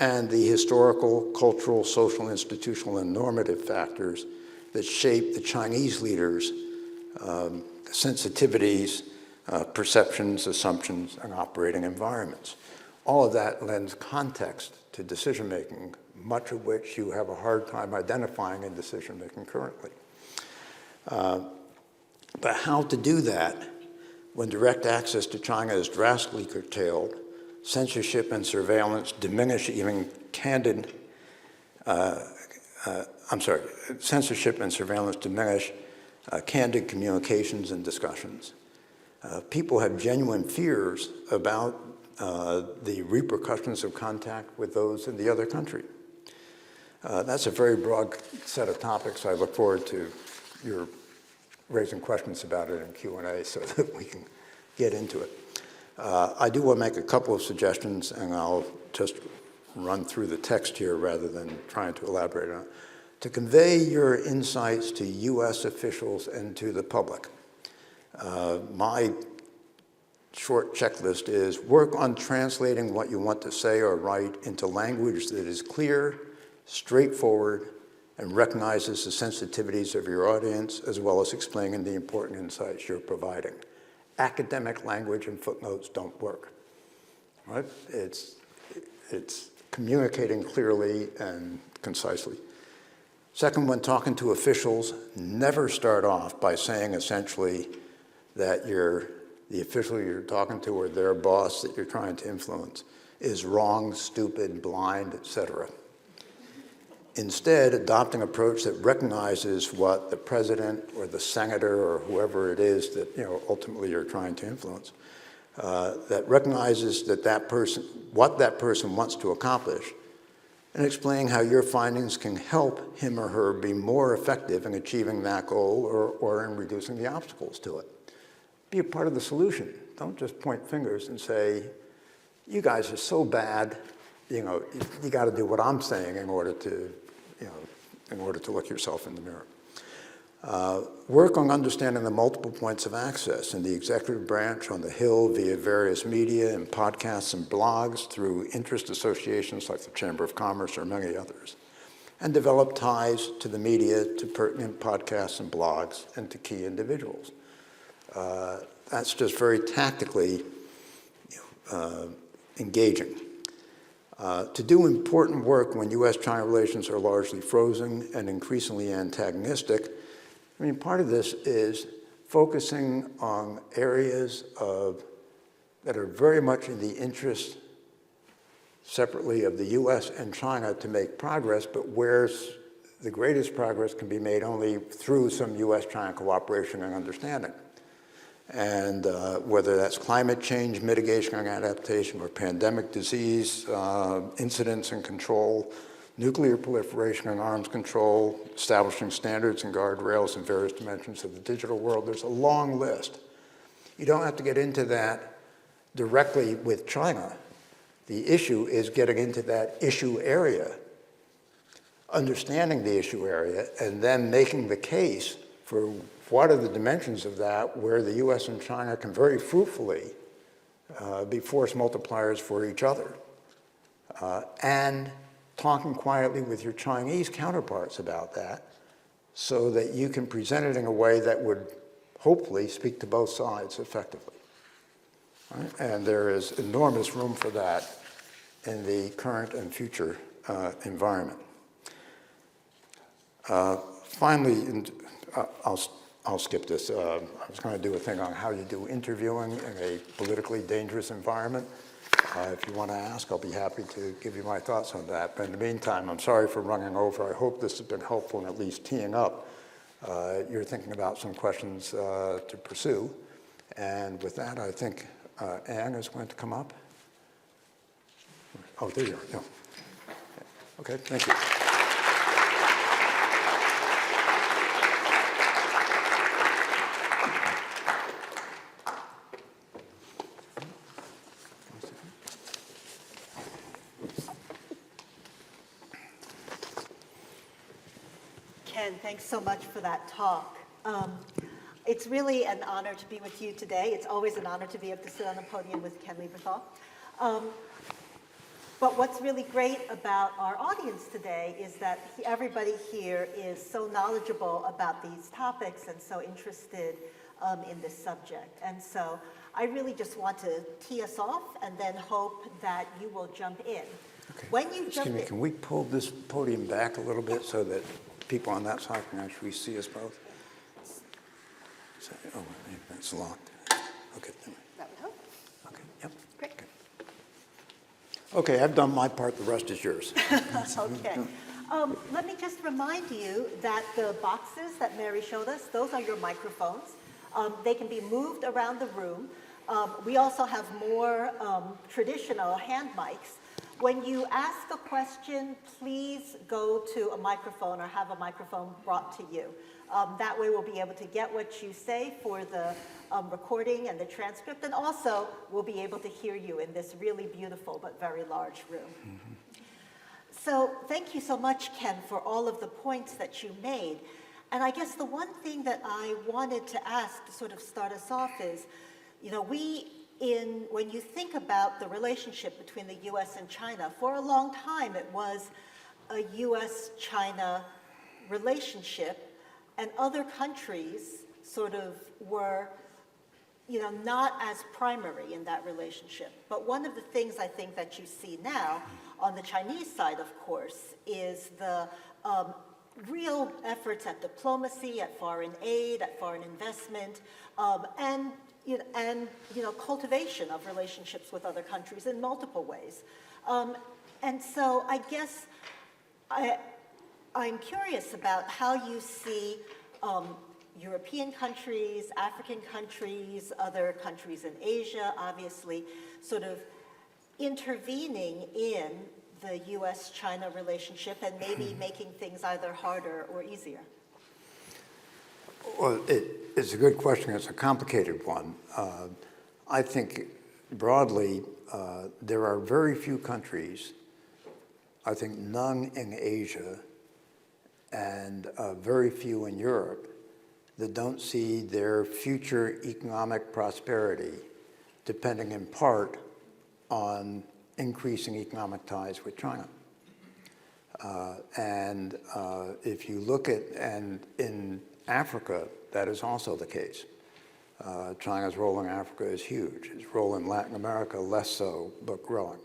and the historical, cultural, social, institutional, and normative factors that shape the Chinese leaders' sensitivities, perceptions, assumptions, and operating environments. All of that lends context to decision-making, much of which you have a hard time identifying in decision-making currently. But how to do that when direct access to China is drastically curtailed, censorship and surveillance diminish even censorship and surveillance diminish candid communications and discussions. People have genuine fears about the repercussions of contact with those in the other country. That's a very broad set of topics. I look forward to your raising questions about it in Q&A so that we can get into it. I do want to make a couple of suggestions, and I'll just run through the text here rather than trying to elaborate on it. To convey your insights to US officials and to the public, my short checklist is work on translating what you want to say or write into language that is clear, straightforward, and recognizes the sensitivities of your audience, as well as explaining the important insights you're providing. Academic language and footnotes don't work, right? It's communicating clearly and concisely. Second, when talking to officials, never start off by saying essentially that the official you're talking to or their boss that you're trying to influence is wrong, stupid, blind, etc. Instead, adopting an approach that recognizes what the president or the senator or whoever it is that ultimately you're trying to influence, that recognizes what that person wants to accomplish, and explaining how your findings can help him or her be more effective in achieving that goal or in reducing the obstacles to it. be a part of the solution. Don't just point fingers and say, you guys are so bad, you got to do what I'm saying in order to, look yourself in the mirror. Work on understanding the multiple points of access in the executive branch, on the Hill, via various media and podcasts and blogs, through interest associations like the Chamber of Commerce or many others, and develop ties to the media, to pertinent podcasts and blogs, and to key individuals. That's just very tactically engaging. To do important work when U.S.-China relations are largely frozen and increasingly antagonistic, I mean, part of this is focusing on areas that are very much in the interest separately of the U.S. and China to make progress, but where the greatest progress can be made only through some U.S.-China cooperation and understanding. And whether that's climate change, mitigation and adaptation, or pandemic disease, incidents and control, nuclear proliferation and arms control, establishing standards and guardrails in various dimensions of the digital world. There's a long list. You don't have to get into that directly with China. The issue is getting into that issue area, understanding the issue area, and then making the case for what are the dimensions of that where the U.S. and China can very fruitfully be force multipliers for each other. And talking quietly with your Chinese counterparts about that so that you can present it in a way that would hopefully speak to both sides effectively. Right? And there is enormous room for that in the current and future environment. Finally, I'll skip this. I was going to do a thing on how you do interviewing in a politically dangerous environment. If you want to ask, I'll be happy to give you my thoughts on that. But in the meantime, I'm sorry for running over. I hope this has been helpful in at least teeing up. You're thinking about some questions to pursue. And with that, I think Anne is going to come up. Oh, there you are. No. Okay, thank you. Ken, thanks so much for that talk. It's really an honor to be with you today. It's always an honor to be able to sit on a podium with Ken Lieberthal. But what's really great about our audience today is that everybody here is so knowledgeable about these topics and so interested in this subject. And so I really just want to tee us off and then hope that you will jump in. Okay. When you jump in, can we pull this podium back a little bit so that people on that side can actually see us both? So, oh, maybe that's locked. Okay. that would help. Okay. Yep. Great. Okay, I've done my part. The rest is yours. Okay. Let me just remind you that the boxes that Mary showed us, those are your microphones. They can be moved around the room. We also have more traditional hand mics. When you ask a question, please go to a microphone or have a microphone brought to you. That way we'll be able to get what you say for the recording and the transcript, and also we'll be able to hear you in this really beautiful but very large room. Mm-hmm. So thank you so much, Ken, for all of the points that you made. And I guess the one thing that I wanted to ask to sort of start us off is, when you think about the relationship between the U.S. and China, for a long time it was a U.S.-China relationship, and other countries sort of were, not as primary in that relationship. But one of the things I think that you see now on the Chinese side, of course, is the real efforts at diplomacy, at foreign aid, at foreign investment, and cultivation of relationships with other countries in multiple ways. And so I guess I'm curious about how you see European countries, African countries, other countries in Asia, obviously, sort of intervening in the U.S.-China relationship and maybe making things either harder or easier. Well, it's a good question. It's a complicated one. I think broadly, there are very few countries, I think none in Asia, and very few in Europe, that don't see their future economic prosperity depending in part on increasing economic ties with China. If you look at, and in Africa, that is also the case. China's role in Africa is huge. Its role in Latin America, less so, but growing.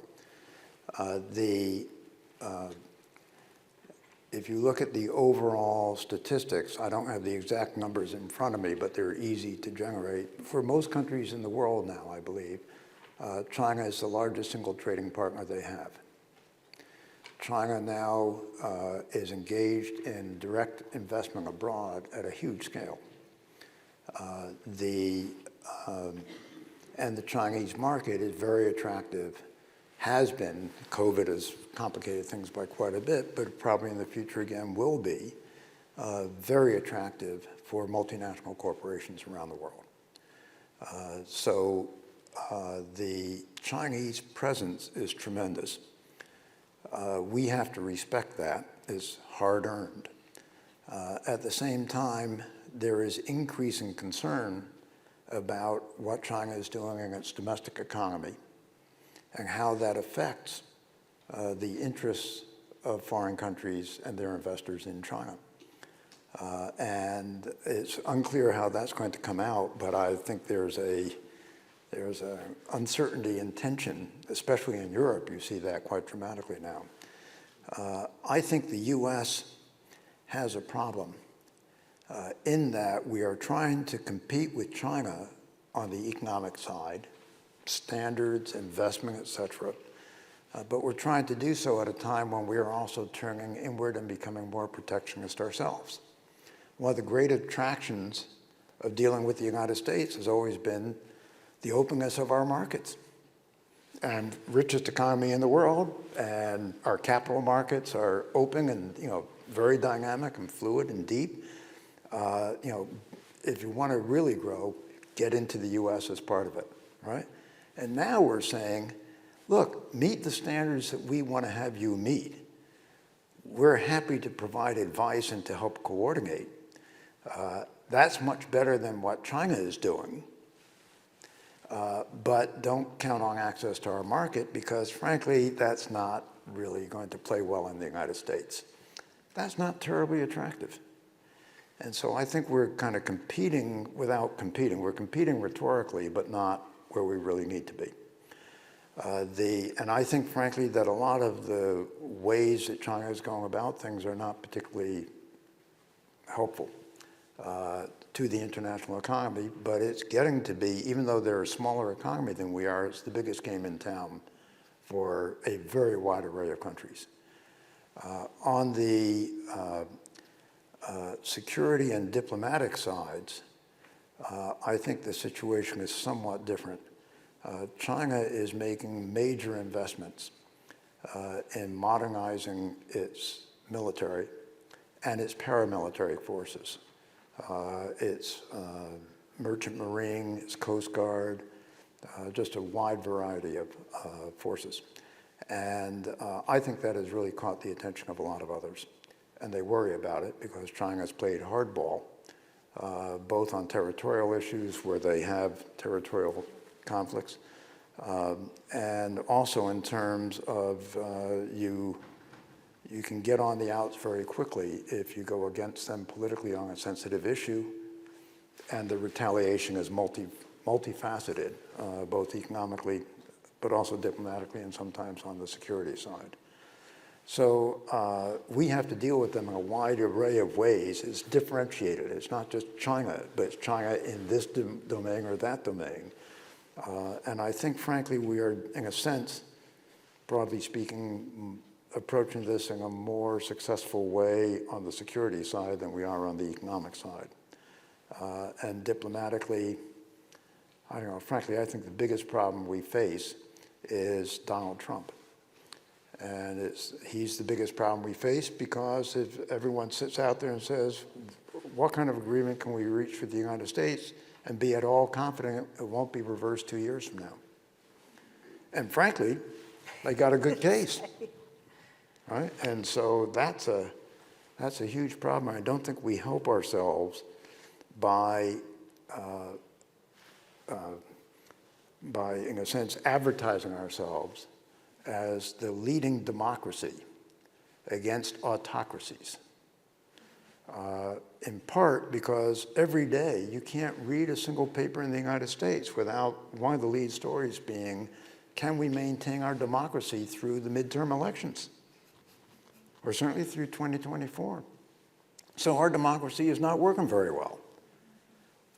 If you look at the overall statistics, I don't have the exact numbers in front of me, but they're easy to generate. For most countries in the world now, I believe, China is the largest single trading partner they have. China now is engaged in direct investment abroad at a huge scale. And the Chinese market is very attractive, has been. COVID has complicated things by quite a bit, but probably in the future again will be very attractive for multinational corporations around the world. The Chinese presence is tremendous. We have to respect that. It's hard-earned. At the same time, there is increasing concern about what China is doing in its domestic economy and how that affects the interests of foreign countries and their investors in China. And it's unclear how that's going to come out, but I think there's an uncertainty and tension, especially in Europe. You see that quite dramatically now. I think the U.S. has a problem in that we are trying to compete with China on the economic side, standards, investment, et cetera. But we're trying to do so at a time when we are also turning inward and becoming more protectionist ourselves. One of the great attractions of dealing with the United States has always been the openness of our markets. And richest economy in the world, and our capital markets are open and very dynamic and fluid and deep. If you want to really grow, get into the U.S. as part of it, right? And now we're saying, look, meet the standards that we want to have you meet. We're happy to provide advice and to help coordinate. That's much better than what China is doing. But don't count on access to our market because, frankly, that's not really going to play well in the United States. That's not terribly attractive. And so I think we're kind of competing without competing. We're competing rhetorically, but not where we really need to be. And I think, frankly, that a lot of the ways that China is going about things are not particularly helpful to the international economy, but it's getting to be, even though they're a smaller economy than we are, it's the biggest game in town for a very wide array of countries. On the security and diplomatic sides, I think the situation is somewhat different. China is making major investments in modernizing its military and its paramilitary forces. Its merchant marine, its Coast Guard, just a wide variety of forces. And I think that has really caught the attention of a lot of others. And they worry about it because China has played hardball, both on territorial issues where they have territorial conflicts, and also in terms of you can get on the outs very quickly if you go against them politically on a sensitive issue, and the retaliation is multifaceted, both economically, but also diplomatically and sometimes on the security side. So we have to deal with them in a wide array of ways. It's differentiated. It's not just China, but it's China in this domain or that domain. And I think, frankly, we are, in a sense, broadly speaking, approaching this in a more successful way on the security side than we are on the economic side. And diplomatically, I don't know, frankly, I think the biggest problem we face is Donald Trump. And he's the biggest problem we face because if everyone sits out there and says, what kind of agreement can we reach with the United States and be at all confident it won't be reversed 2 years from now? And frankly, they got a good case, right? And so that's a huge problem. I don't think we help ourselves by, in a sense, advertising ourselves as the leading democracy against autocracies. In part because every day you can't read a single paper in the United States without one of the lead stories being, can we maintain our democracy through the midterm elections? Or certainly through 2024. So our democracy is not working very well.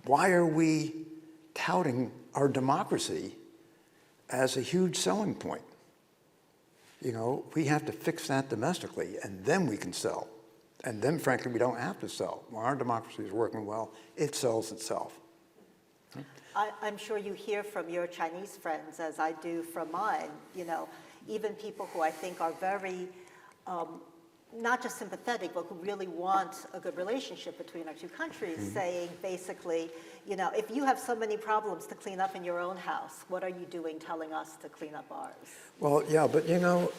Why are we touting our democracy as a huge selling point? You know, we have to fix that domestically, and then we can sell. And then, frankly, we don't have to sell. When our democracy is working well, it sells itself. I'm sure you hear from your Chinese friends, as I do from mine, you know, even people who I think are very, not just sympathetic, but who really want a good relationship between our two countries, saying basically, you know, if you have so many problems to clean up in your own house, what are you doing telling us to clean up ours? Well, yeah, but you know,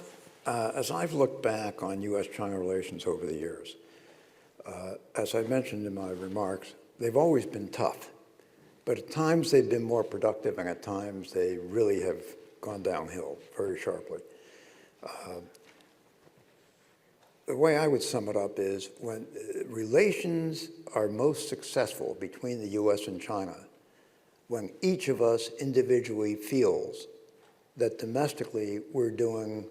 as I've looked back on U.S.-China relations over the years, as I mentioned in my remarks, they've always been tough. But at times they've been more productive, and at times they really have gone downhill very sharply. The way I would sum it up is when relations are most successful between the U.S. and China, when each of us individually feels that domestically we're doing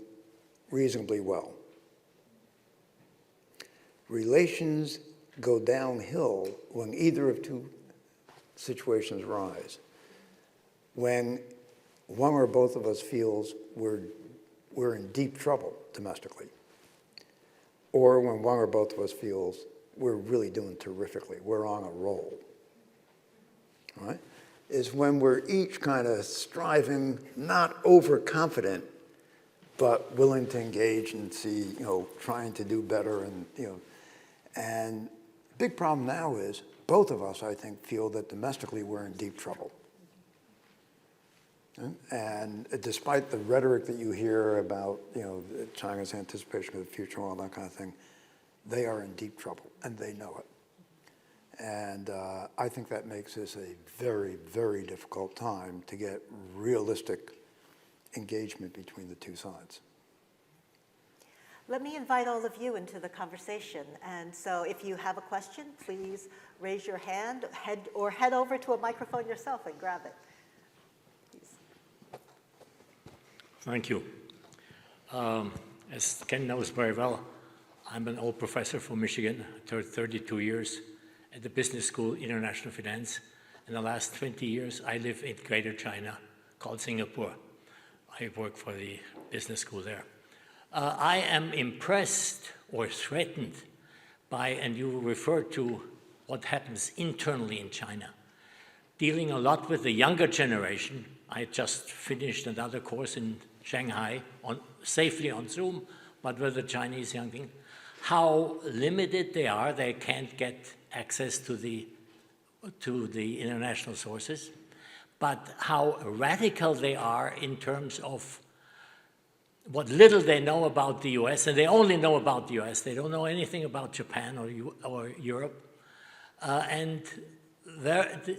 reasonably well. Relations go downhill when either of two situations rise. When one or both of us feels we're in deep trouble domestically, or when one or both of us feels we're really doing terrifically, we're on a roll, right? Is when we're each kind of striving, not overconfident, but willing to engage and see, you know, trying to do better, and, you know, and the big problem now is both of us, I think, feel that domestically we're in deep trouble. And despite the rhetoric that you hear about, you know, China's anticipation of the future and all that kind of thing, they are in deep trouble, and they know it. And I think that makes this a very, very difficult time to get realistic engagement between the two sides. Let me invite all of you into the conversation. And so if you have a question, please raise your hand, head over to a microphone yourself and grab it. Please. Thank you. As Ken knows very well, I'm an old professor from Michigan, 32 years at the Business School, International Finance. In the last 20 years, I live in Greater China, called Singapore. I work for the business school there. I am impressed or threatened by, and you referred to what happens internally in China. Dealing a lot with the younger generation. I just finished another course in Shanghai, safely on Zoom, but with the Chinese young thing. How limited they are, they can't get access to the international sources, but how radical they are in terms of what little they know about the US, and they only know about the US. They don't know anything about Japan or Europe. And they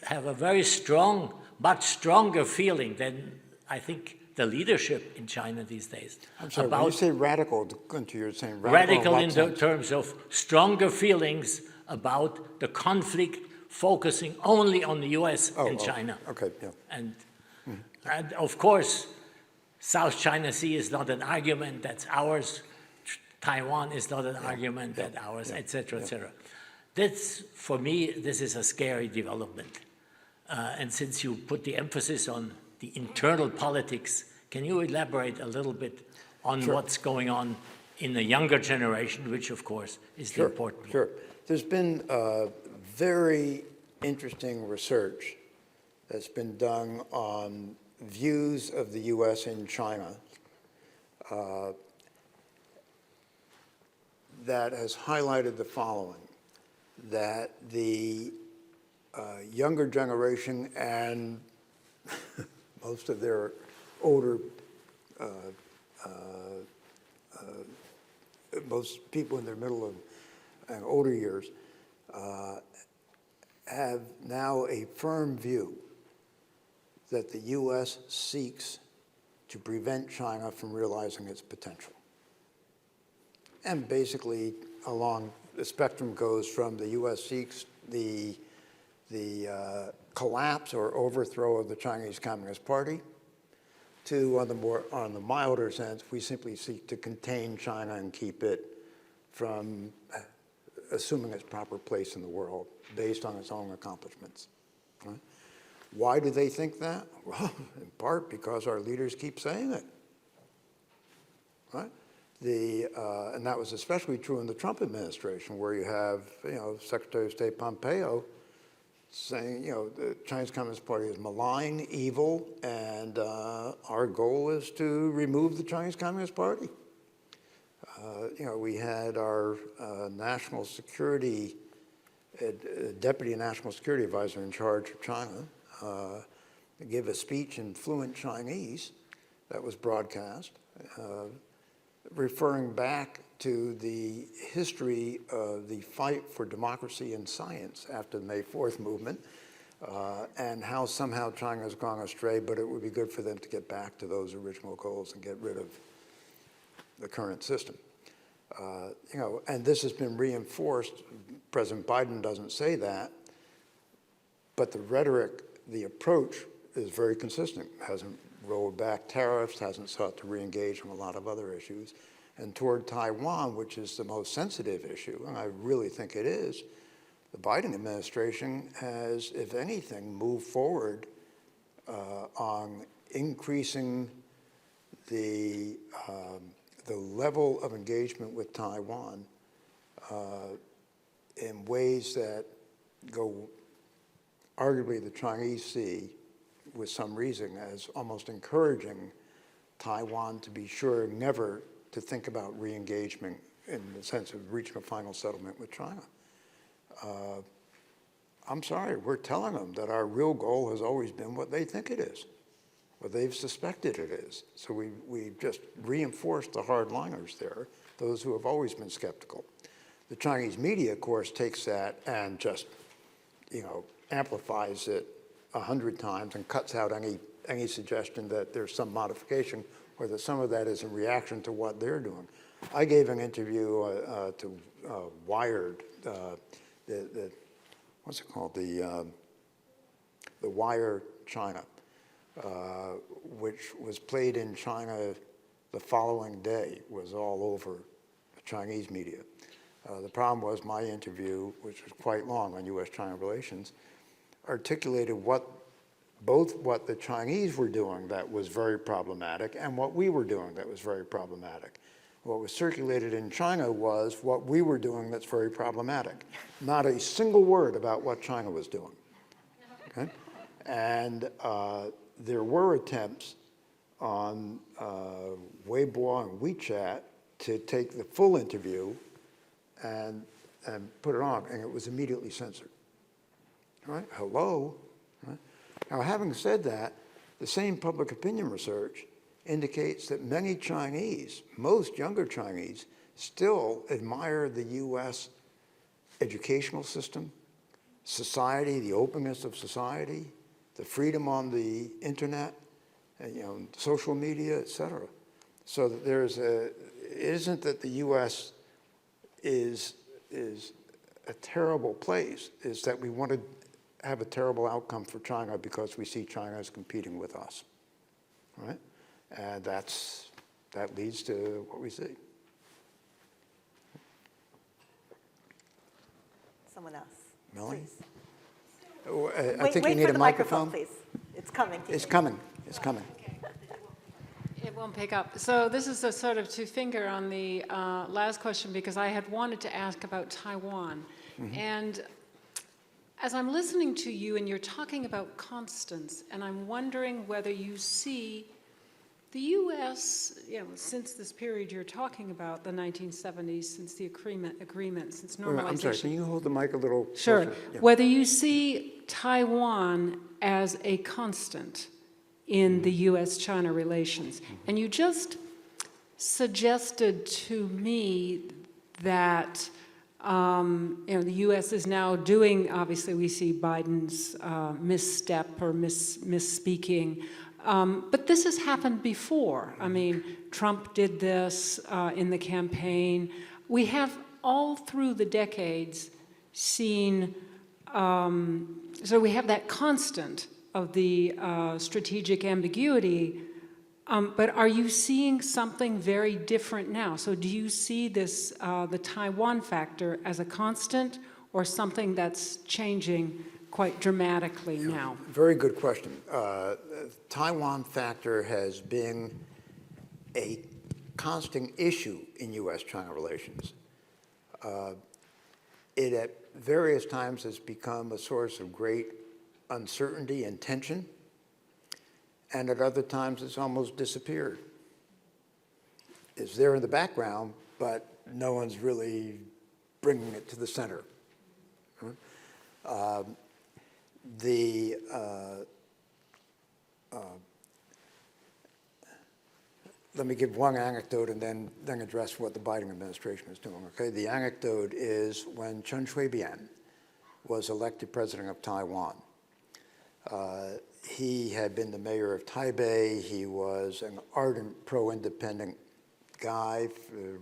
have a very strong, much stronger feeling than, I think, the leadership in China these days. I'm sorry, when you say radical, you're saying radical in terms of stronger feelings about the conflict focusing only on the US and China. Okay, yeah. And of course, South China Sea is not an argument, that's ours. Taiwan is not an argument, that's ours, etc., etc. That's, for me, this is a scary development. And since you put the emphasis on the internal politics, can you elaborate a little bit on what's going on in the younger generation, which, of course, is the important one? Sure. There's been very interesting research that's been done on views of the U.S. in China that has highlighted the following. that the younger generation and most of their older, most people in their middle and older years have now a firm view that the U.S. seeks to prevent China from realizing its potential. And basically, along the spectrum goes from the U.S. seeks the collapse or overthrow of the Chinese Communist Party to, on the milder sense, we simply seek to contain China and keep it from assuming its proper place in the world based on its own accomplishments. Right? Why do they think that? Well, in part because our leaders keep saying it. Right? And that was especially true in the Trump administration, where you have, Secretary of State Pompeo saying, the Chinese Communist Party is malign, evil, and our goal is to remove the Chinese Communist Party. We had our national security, deputy national security advisor in charge of China give a speech in fluent Chinese that was broadcast, referring back to the history of the fight for democracy and science after the May 4th movement, and how somehow China has gone astray, but it would be good for them to get back to those original goals and get rid of the current system. And this has been reinforced. President Biden doesn't say that, but the rhetoric, the approach is very consistent. Hasn't rolled back tariffs, hasn't sought to re-engage on a lot of other issues. And toward Taiwan, which is the most sensitive issue, and I really think it is, the Biden administration has, if anything, moved forward on increasing the level of engagement with Taiwan in ways that go, arguably the Chinese see, with some reason, as almost encouraging Taiwan to be sure never to think about re-engagement in the sense of reaching a final settlement with China. I'm sorry, we're telling them that our real goal has always been what they think it is, what they've suspected it is. So we just reinforced the hardliners there, those who have always been skeptical. The Chinese media, of course, takes that and just, amplifies it 100 times and cuts out any suggestion that there's some modification or that some of that is a reaction to what they're doing. I gave an interview to Wired, what's it called? The Wire China, which was played in China the following day, was all over the Chinese media. The problem was my interview, which was quite long on U.S.-China relations, articulated both what the Chinese were doing that was very problematic and what we were doing that was very problematic. What was circulated in China was what we were doing that's very problematic. Not a single word about what China was doing. Okay? And there were attempts on Weibo and WeChat to take the full interview and put it on, and it was immediately censored. Right? Hello? Right? Now, having said that, the same public opinion research indicates that many Chinese, most younger Chinese, still admire the U.S. educational system, society, the openness of society, the freedom on the internet, and, social media, et cetera. So that it isn't that the U.S. is a terrible place, it's that we want to have a terrible outcome for China because we see China as competing with us, right? And that leads to what we see. Someone else, Melanie? please. I think you wait need for a the microphone. please. It's coming. It's coming. It's coming. It won't pick up. So this is a sort of to finger on the last question, because I had wanted to ask about Taiwan. Mm-hmm. And as I'm listening to you and you're talking about constants, and I'm wondering whether you see The U.S., since this period you're talking about, the 1970s, since the agreement, since normalization. I'm sorry, can you hold the mic a little Sure. closer? Yeah. Whether you see Taiwan as a constant in the U.S.-China relations, and you just suggested to me that the U.S. is now doing, obviously we see Biden's misstep or misspeaking, but this has happened before. I mean, Trump did this in the campaign. We have all through the decades seen, so we have that constant of the strategic ambiguity, but are you seeing something very different now? So do you see this, the Taiwan factor as a constant or something that's changing quite dramatically now? Very good question. Taiwan factor has been a constant issue in U.S.-China relations. It at various times has become a source of great uncertainty and tension, and at other times it's almost disappeared. It's there in the background, but no one's really bringing it to the center. Let me give one anecdote and then address what the Biden administration is doing, okay? The anecdote is when Chen Shui-bian was elected president of Taiwan. He had been the mayor of Taipei. He was an ardent pro-independent guy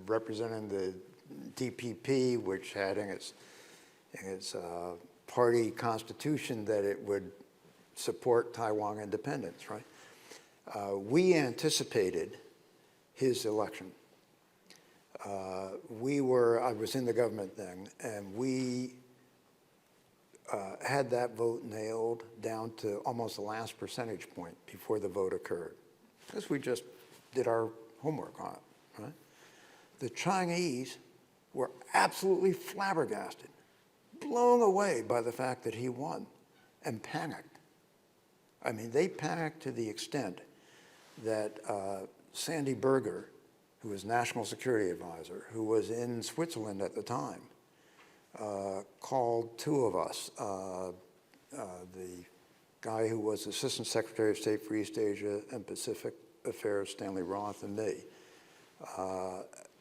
representing the DPP, which had in its party constitution that it would support Taiwan independence, right? We anticipated his election. I was in the government then, and we had that vote nailed down to almost the last percentage point before the vote occurred, because we just did our homework on it, right? The Chinese were absolutely flabbergasted, blown away by the fact that he won, and panicked. I mean, they panicked to the extent that Sandy Berger, who was National Security Advisor, who was in Switzerland at the time, called two of us, the guy who was Assistant Secretary of State for East Asia and Pacific Affairs, Stanley Roth, and me,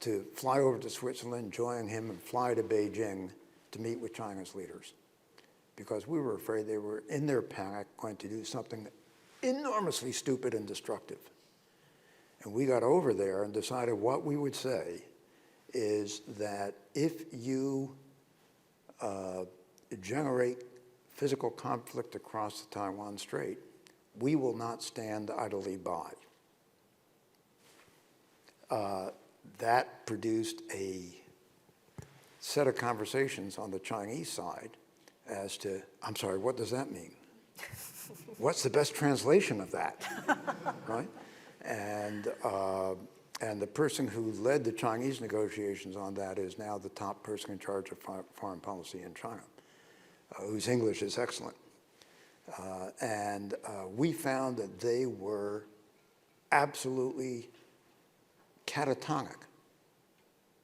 to fly over to Switzerland, join him, and fly to Beijing to meet with China's leaders, because we were afraid they were, in their panic, going to do something enormously stupid and destructive. And we got over there and decided what we would say is that if you generate physical conflict across the Taiwan Strait, we will not stand idly by. That produced a set of conversations on the Chinese side as to, I'm sorry, what does that mean? What's the best translation of that, right? And the person who led the Chinese negotiations on that is now the top person in charge of foreign policy in China, whose English is excellent. We found that they were absolutely catatonic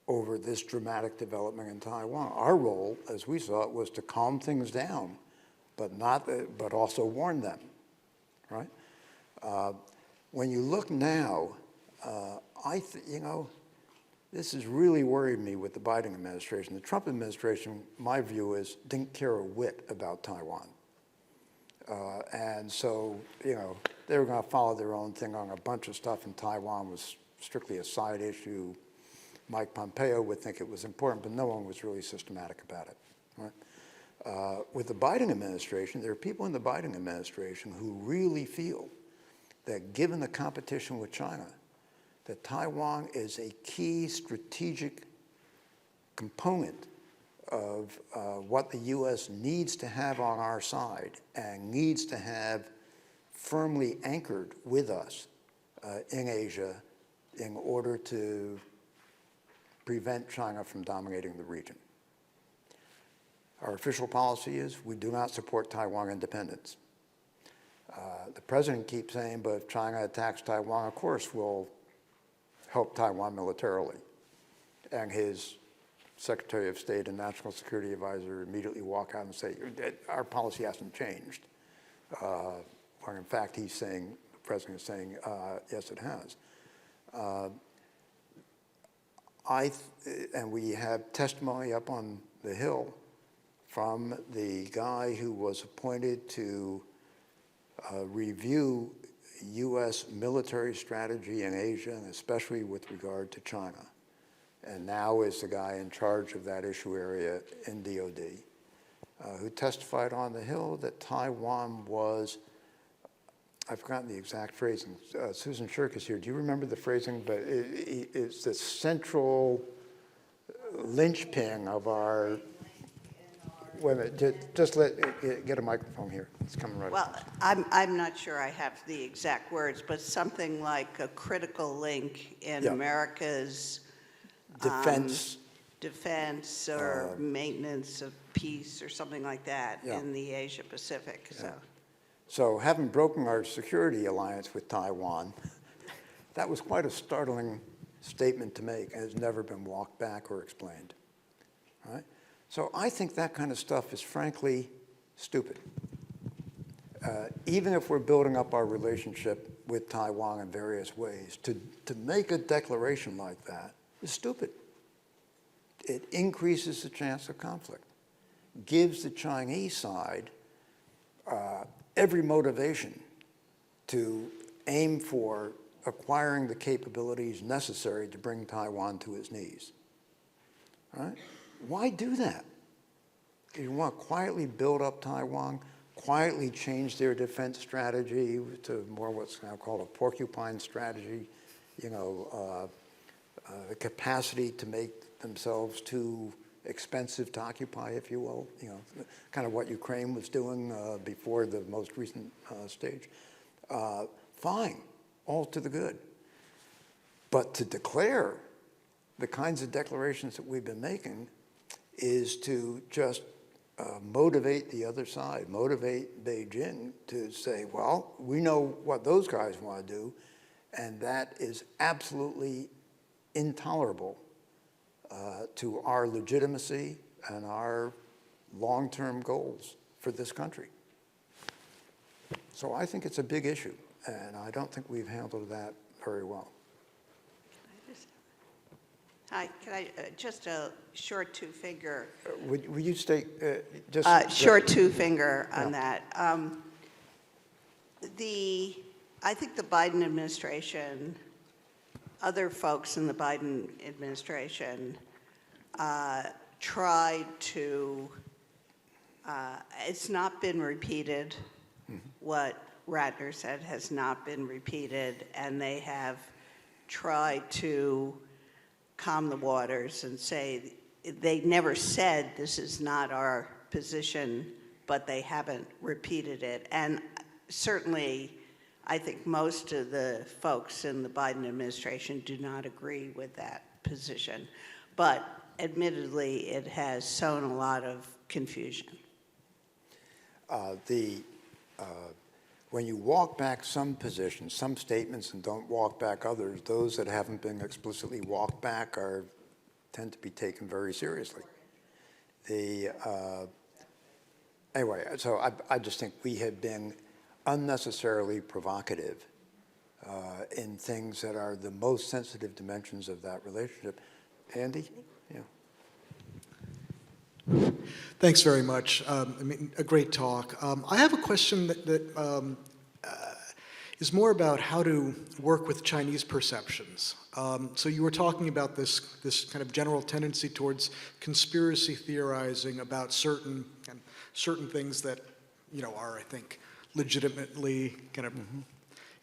over this dramatic development in Taiwan. Our role, as we saw it, was to calm things down, but also warn them, right? When you look now, this has really worried me with the Biden administration. The Trump administration, my view is, didn't care a whit about Taiwan. And so, they were going to follow their own thing on a bunch of stuff, and Taiwan was strictly a side issue. Mike Pompeo would think it was important, but no one was really systematic about it, right? With the Biden administration, there are people in the Biden administration who really feel that given the competition with China, that Taiwan is a key strategic component of what the U.S. needs to have on our side and needs to have firmly anchored with us in Asia in order to prevent China from dominating the region. Our official policy is we do not support Taiwan independence. The president keeps saying, but if China attacks Taiwan, of course we'll help Taiwan militarily. And his Secretary of State and National Security Advisor immediately walk out and say, our policy hasn't changed. When in fact he's saying, the president is saying, yes, it has. And we have testimony up on the Hill from the guy who was appointed to review U.S. military strategy in Asia, and especially with regard to China, and now is the guy in charge of that issue area in DOD, who testified on the Hill that Taiwan was, I've forgotten the exact phrasing. Susan Shirk is here. Do you remember the phrasing? But it's the central linchpin of our. Wait a minute. Just get a microphone here. It's coming right. Well, I'm not sure I have the exact words, but something like a critical link in America's defense or maintenance of peace or something like that in the Asia Pacific. So having broken our security alliance with Taiwan, that was quite a startling statement to make, and has never been walked back or explained. All right? So I think that kind of stuff is frankly stupid. Even if we're building up our relationship with Taiwan in various ways, to make a declaration like that is stupid. It increases the chance of conflict, gives the Chinese side every motivation to aim for acquiring the capabilities necessary to bring Taiwan to its knees. All right? Why do that? You want to quietly build up Taiwan, quietly change their defense strategy to more what's now called a porcupine strategy, the capacity to make themselves too expensive to occupy, if you will, kind of what Ukraine was doing before the most recent stage. Fine, all to the good. But to declare the kinds of declarations that we've been making is to just motivate the other side, motivate Beijing to say, well, we know what those guys want to do, and that is absolutely intolerable to our legitimacy and our long-term goals for this country. So I think it's a big issue, and I don't think we've handled that very well. Hi, can I, just a short two-finger. Would you state, just... Short two-finger on that. I think the Biden administration, other folks in the Biden administration tried to, it's not been repeated. What Ratner said has not been repeated, and they have tried to calm the waters and say, they never said this is not our position, but they haven't repeated it. And certainly, I think most of the folks in the Biden administration do not agree with that position. But admittedly, it has sown a lot of confusion. When you walk back some positions, some statements, and don't walk back others, those that haven't been explicitly walked back tend to be taken very seriously. Anyway, so I just think we have been unnecessarily provocative in things that are the most sensitive dimensions of that relationship. Andy? Yeah. Thanks very much. I mean, a great talk. I have a question that is more about how to work with Chinese perceptions. So you were talking about this kind of general tendency towards conspiracy theorizing about certain things that are, I think, legitimately kind of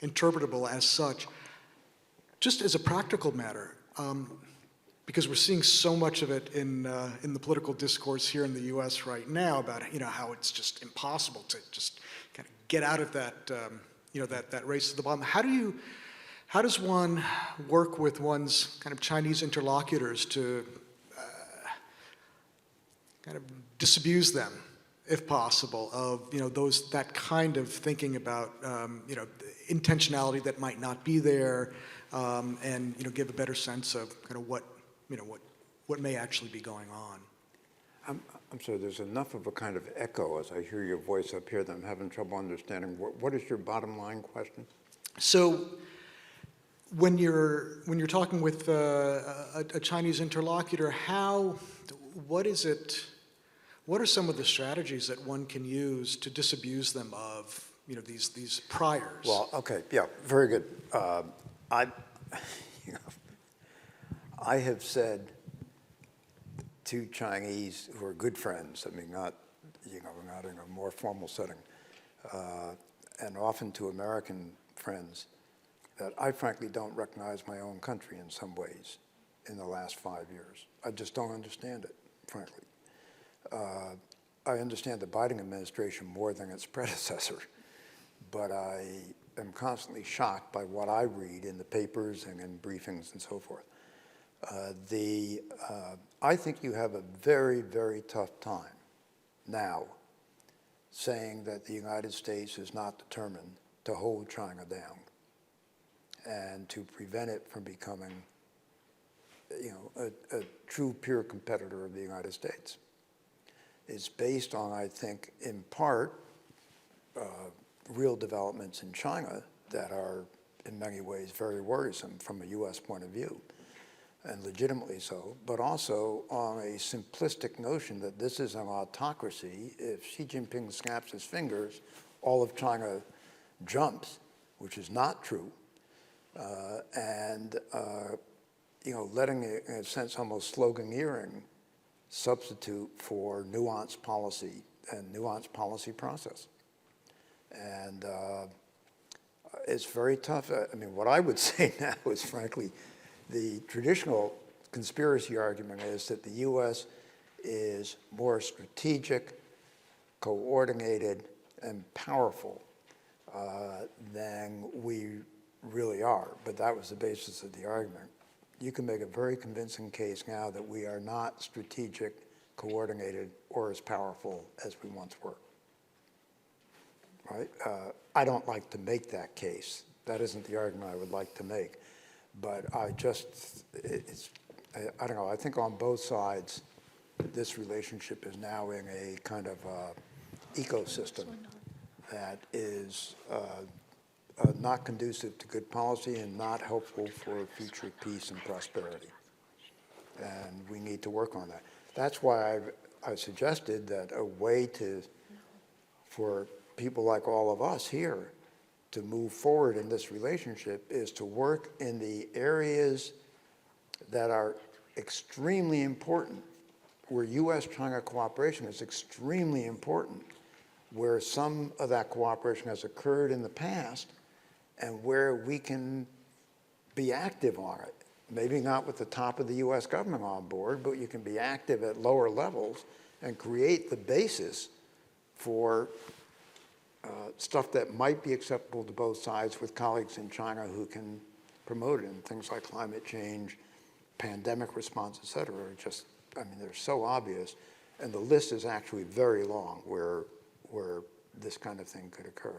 interpretable as such. Just as a practical matter, because we're seeing so much of it in the political discourse here in the U.S. right now about how it's just impossible to just kind of get out of that that race to the bottom. How does one work with one's kind of Chinese interlocutors to kind of disabuse them if possible, of that kind of thinking about intentionality that might not be there, and give a better sense of kind of what may actually be going on. I'm sorry, there's enough of a kind of echo as I hear your voice up here that I'm having trouble understanding. What is your bottom line question? So when you're talking with a Chinese interlocutor, what are some of the strategies that one can use to disabuse them of these priors? Well, okay, yeah, very good. I have said to Chinese who are good friends, I mean, not in a more formal setting, and often to American friends, that I frankly don't recognize my own country in some ways in the last 5 years. I just don't understand it, frankly. I understand the Biden administration more than its predecessor, but I am constantly shocked by what I read in the papers and in briefings and so forth. I think you have a very, very tough time now saying that the United States is not determined to hold China down and to prevent it from becoming, a true peer competitor of the United States. It's based on, I think, in part, real developments in China that are in many ways very worrisome from a U.S. point of view, and legitimately so, but also on a simplistic notion that this is an autocracy. If Xi Jinping snaps his fingers, all of China jumps, which is not true, letting, in a sense, almost sloganeering substitute for nuanced policy and nuanced policy process. And it's very tough. I mean, what I would say now is, frankly, the traditional conspiracy argument is that the U.S. is more strategic, coordinated, and powerful than we really are. But that was the basis of the argument. You can make a very convincing case now that we are not strategic, coordinated, or as powerful as we once were. Right? I don't like to make that case. That isn't the argument I would like to make. But I don't know, I think on both sides, this relationship is now in a kind of ecosystem that is not conducive to good policy and not helpful for future peace and prosperity. And we need to work on that. That's why I suggested that a way for people like all of us here to move forward in this relationship is to work in the areas that are extremely important, where U.S.-China cooperation is extremely important, where some of that cooperation has occurred in the past, and where we can be active on it. Maybe not with the top of the U.S. government on board, but you can be active at lower levels and create the basis for stuff that might be acceptable to both sides with colleagues in China who can promote it. And things like climate change, pandemic response, et cetera, are just, I mean, they're so obvious. And the list is actually very long where this kind of thing could occur.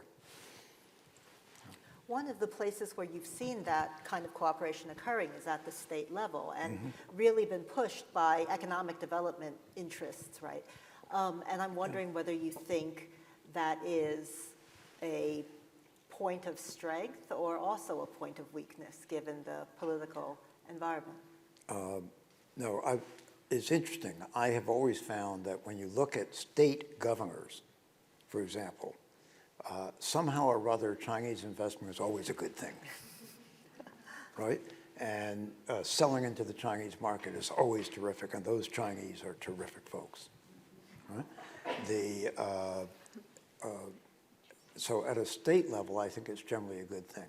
One of the places where you've seen that kind of cooperation occurring is at the state level, and really been pushed by economic development interests, right? And I'm wondering whether you think that is a point of strength or also a point of weakness given the political environment. No, it's interesting. I have always found that when you look at state governors, for example, somehow or other Chinese investment is always a good thing, right? And selling into the Chinese market is always terrific, and those Chinese are terrific folks, right? So at a state level, I think it's generally a good thing.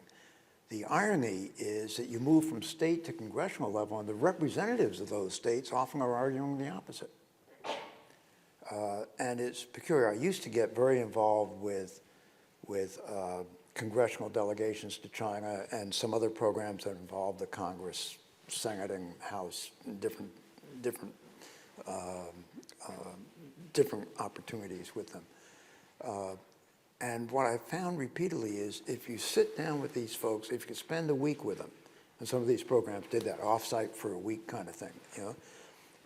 The irony is that you move from state to congressional level, and the representatives of those states often are arguing the opposite. And it's peculiar. I used to get very involved with congressional delegations to China and some other programs that involved the Congress, Senate, and House, different different opportunities with them. And what I found repeatedly is if you sit down with these folks, if you spend a week with them, and some of these programs did that, off-site for a week kind of thing, you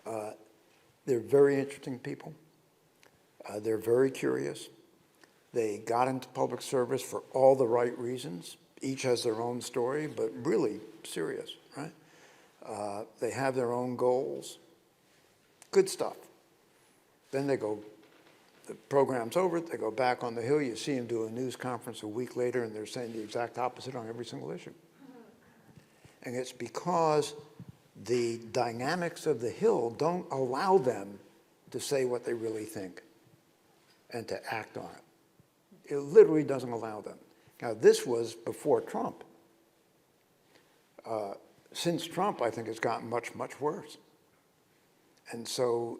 know, they're very interesting people. They're very curious. They got into public service for all the right reasons. Each has their own story, but really serious, right? They have their own goals. Good stuff. Then they go, the program's over, they go back on the Hill, you see them do a news conference a week later, and they're saying the exact opposite on every single issue. And it's because the dynamics of the Hill don't allow them to say what they really think and to act on it. It literally doesn't allow them. Now, this was before Trump. Since Trump, I think it's gotten much, much worse. And so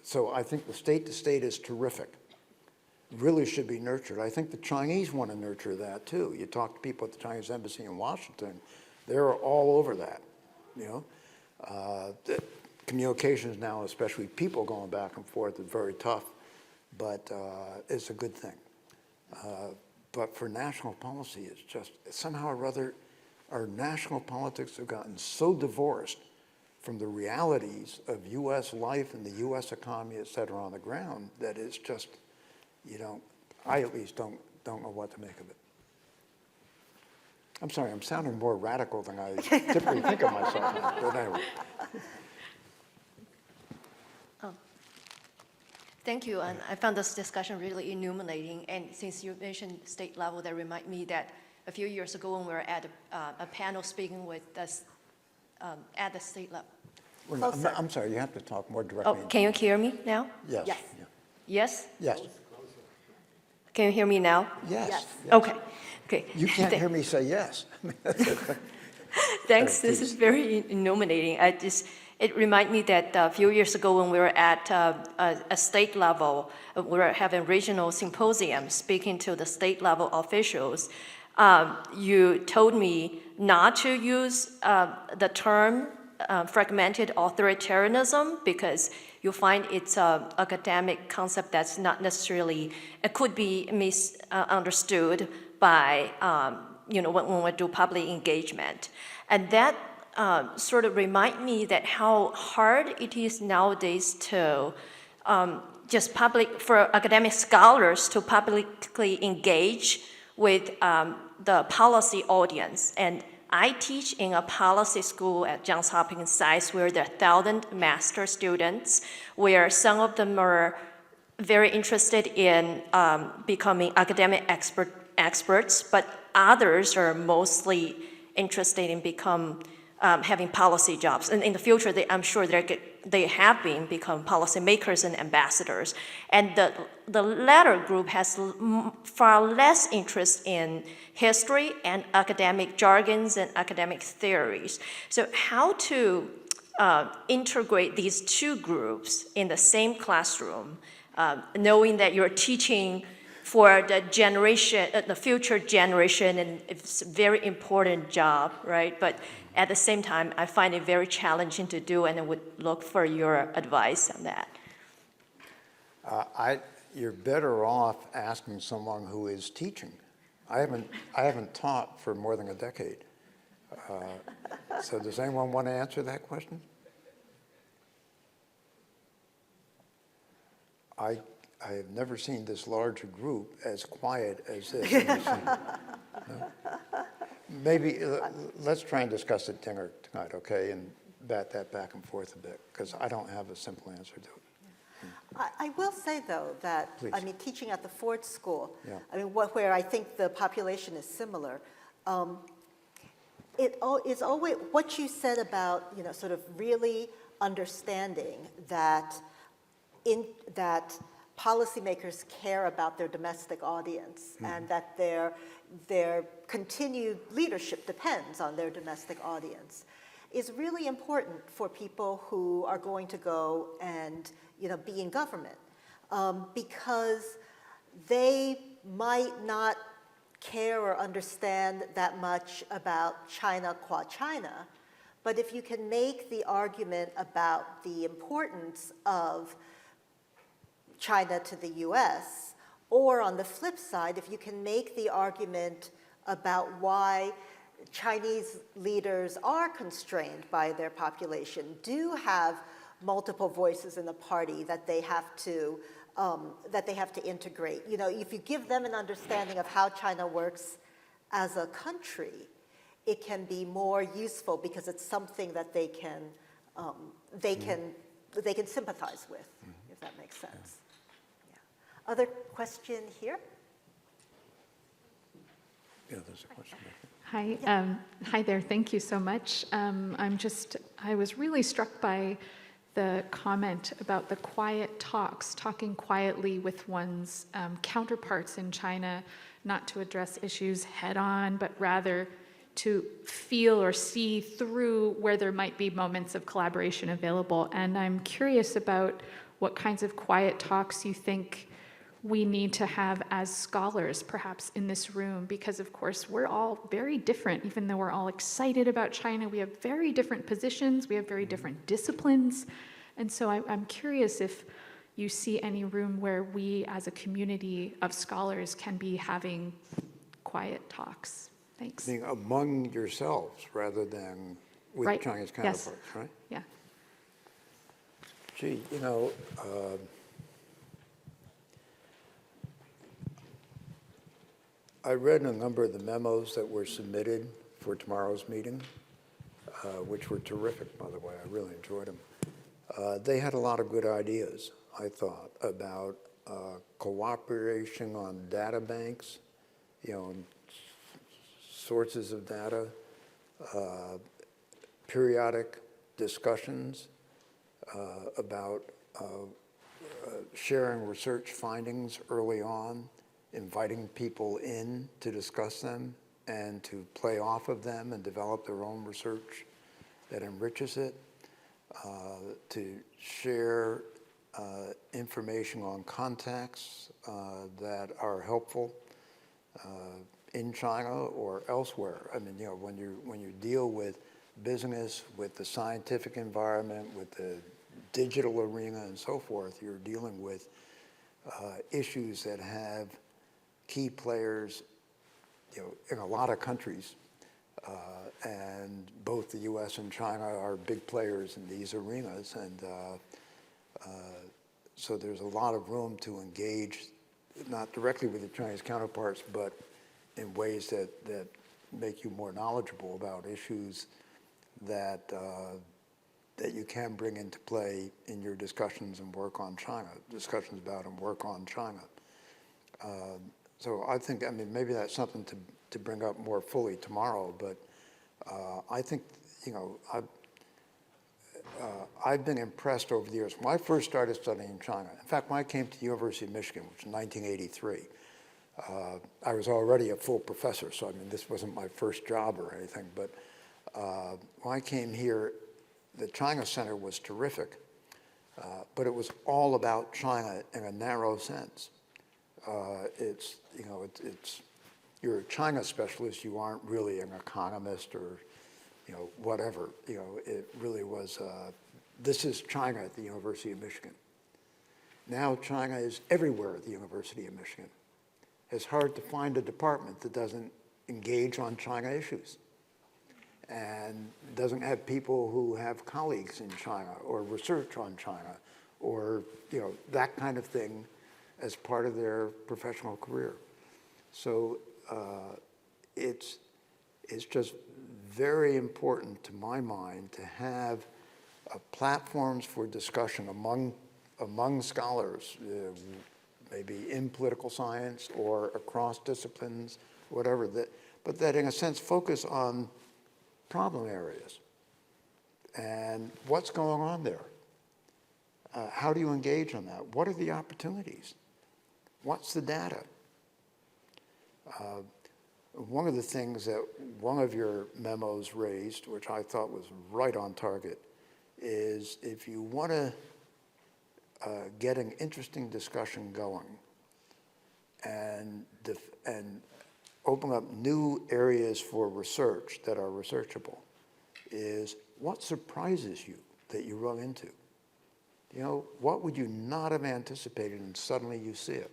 so I think the state-to-state is terrific. Really should be nurtured. I think the Chinese want to nurture that too. You talk to people at the Chinese embassy in Washington, they're all over that, you know. The communications now, especially people going back and forth, is very tough, but it's a good thing. But for national policy, it's just, somehow or other, our national politics have gotten so divorced from the realities of U.S. life and the U.S. economy, et cetera, on the ground, that it's just, you know, I at least don't know what to make of it. I'm sorry, I'm sounding more radical than I typically think of myself, but anyway. Thank you, and I found this discussion really illuminating. And since you mentioned state level, that remind me that a few years ago when we were at a panel speaking with us at the state level. I'm sorry, you have to talk more directly. Oh, can you hear me now? Yes. Yes. Yeah. Yes? Yes. Can you hear me now? Yes. Yes. Yes. Okay. Okay. You can't hear me say yes. Thanks. This is very illuminating. It reminded me that a few years ago when we were at a state level, we were having regional symposium speaking to the state level officials. You told me not to use the term fragmented authoritarianism because you find it's an academic concept that's not necessarily, it could be misunderstood by, when we do public engagement. And that sort of remind me that how hard it is nowadays to for academic scholars to publicly engage with the policy audience. And I teach in a policy school at Johns Hopkins SAIS where there are 1,000 master students, where some of them are very interested in becoming academic experts, but others are mostly interested in having policy jobs. And in the future, I'm sure they have become policymakers and ambassadors. And the latter group has far less interest in history and academic jargons and academic theories. So how to integrate these two groups in the same classroom, knowing that you're teaching for the generation, the future generation, and it's a very important job, right? But at the same time, I find it very challenging to do, and I would look for your advice on that. You're better off asking someone who is teaching. I haven't taught for more than a decade. So does anyone want to answer that question? I have never seen this large a group as quiet as this. No? Maybe let's try and discuss it dinner tonight, okay, and bat that back and forth a bit, because I don't have a simple answer to it. I will say, though, that, Please. I mean, teaching at the Ford School, Yeah. I mean, where I think the population is similar, it's always what you said about, sort of really understanding that policymakers care about their domestic audience and that their continued leadership depends on their domestic audience is really important for people who are going to go and be in government, because they might not care or understand that much about China qua China, but if you can make the argument about the importance of China to the US, or on the flip side, if you can make the argument about why Chinese leaders are constrained by their population, do have multiple voices in the party that they have to integrate. You know, if you give them an understanding of how China works as a country, it can be more useful because it's something that they can sympathize with, if that makes sense. Yeah. Other question here? Yeah, there's a question back there. Hi, hi there. Thank you so much. I was really struck by the comment about the quiet talks, talking quietly with one's counterparts in China, not to address issues head on, but rather to feel or see through where there might be moments of collaboration available. And I'm curious about what kinds of quiet talks you think we need to have as scholars, perhaps in this room, because of course we're all very different. Even though we're all excited about China, we have very different positions, we have very different disciplines. And so I'm curious if you see any room where we as a community of scholars can be having quiet talks. Thanks. Being among yourselves rather than with Right. Chinese Yes. counterparts, right? Yeah. Gee, you know, I read a number of the memos that were submitted for tomorrow's meeting, which were terrific, by the way. I really enjoyed them. They had a lot of good ideas, I thought, about cooperation on data banks, you know, sources of data, periodic discussions about sharing research findings early on, inviting people in to discuss them and to play off of them and develop their own research that enriches it, to share information on contacts that are helpful in China or elsewhere. I mean, you know, when you deal with business, with the scientific environment, with the digital arena and so forth, you're dealing with issues that have key players, you know, in a lot of countries, and both the U.S. and China are big players in these arenas, and so there's a lot of room to engage, not directly with the Chinese counterparts, but in ways that make you more knowledgeable about issues that that you can bring into play in your discussions and work on China, discussions about and work on China. So I think, I mean, maybe that's something to bring up more fully tomorrow, but I think, you know, I've been impressed over the years. When I first started studying China, in fact, when I came to the University of Michigan, which was in 1983, I was already a full professor, so I mean, this wasn't my first job or anything, but when I came here, the China Center was terrific, but it was all about China in a narrow sense. It's, you know, it's you're a China specialist, you aren't really an economist or, you know, whatever. You know, it really was, this is China at the University of Michigan. Now China is everywhere at the University of Michigan. It's hard to find a department that doesn't engage on China issues and doesn't have people who have colleagues in China or research on China or, you know, that kind of thing as part of their professional career. So it's just very important to my mind to have platforms for discussion among scholars, maybe in political science or across disciplines, whatever, but that in a sense focus on problem areas and what's going on there. How do you engage on that? What are the opportunities? What's the data? One of the things that one of your memos raised, which I thought was right on target, is if you want to get an interesting discussion going and open up new areas for research that are researchable, is what surprises you that you run into? You know, what would you not have anticipated and suddenly you see it?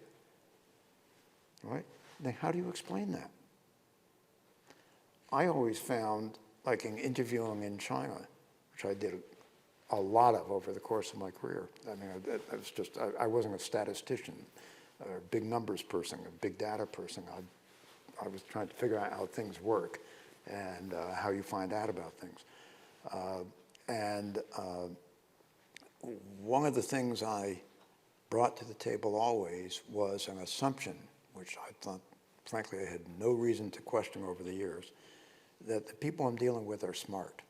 Right? Now, how do you explain that? I always found, like in interviewing in China, which I did a lot of over the course of my career. I mean, I was just, I wasn't a statistician, or a big numbers person, a big data person. I was trying to figure out how things work and how you find out about things. One of the things I brought to the table always was an assumption, which I thought, frankly, I had no reason to question over the years, that the people I'm dealing with are smart.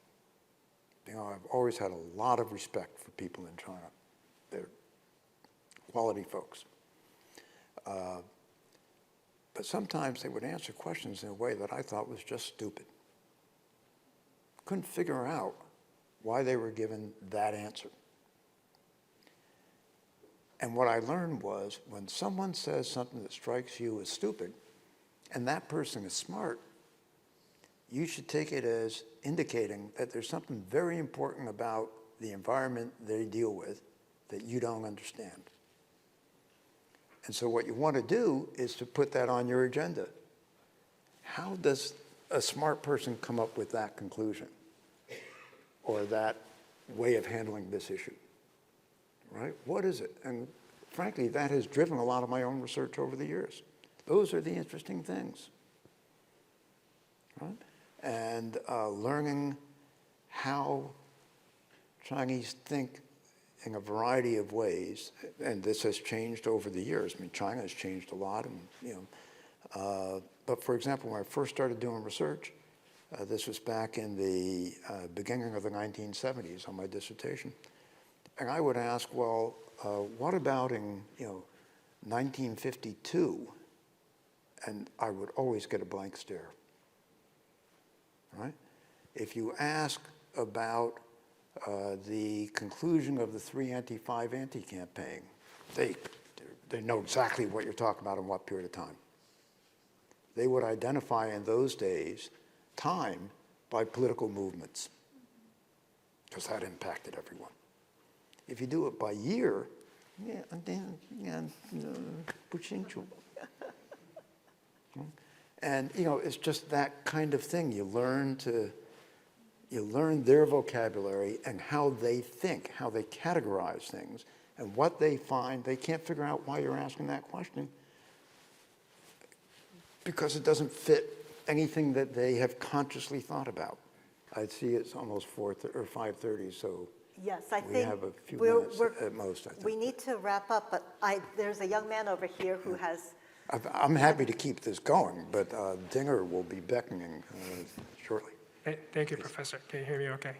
You know, I've always had a lot of respect for people in China. They're quality folks. But sometimes they would answer questions in a way that I thought was just stupid. Couldn't figure out why they were given that answer. And what I learned was when someone says something that strikes you as stupid, and that person is smart, you should take it as indicating that there's something very important about the environment they deal with that you don't understand. And so what you want to do is to put that on your agenda. How does a smart person come up with that conclusion or that way of handling this issue? Right? What is it? And frankly, that has driven a lot of my own research over the years. Those are the interesting things. Right? And learning how Chinese think in a variety of ways, and this has changed over the years. I mean, China has changed a lot, and you know. But for example, when I first started doing research, this was back in the beginning of the 1970s on my dissertation, and I would ask, well, what about in 1952? And I would always get a blank stare. Right? If you ask about the conclusion of the 3 Anti-5 Anti-campaign, they know exactly what you're talking about in what period of time. They would identify in those days time by political movements, because that impacted everyone. If you do it by year, and it's just that kind of thing. You learn their vocabulary and how they think, how they categorize things, and what they find. They can't figure out why you're asking that question because it doesn't fit anything that they have consciously thought about. I see it's almost 5:30, so Yes, I we think have a few minutes at most, I think. we need to wrap up, but there's a young man over here who has. I'm happy to keep this going, but Dinger will be beckoning shortly. Thank you, Professor. Can you hear me okay?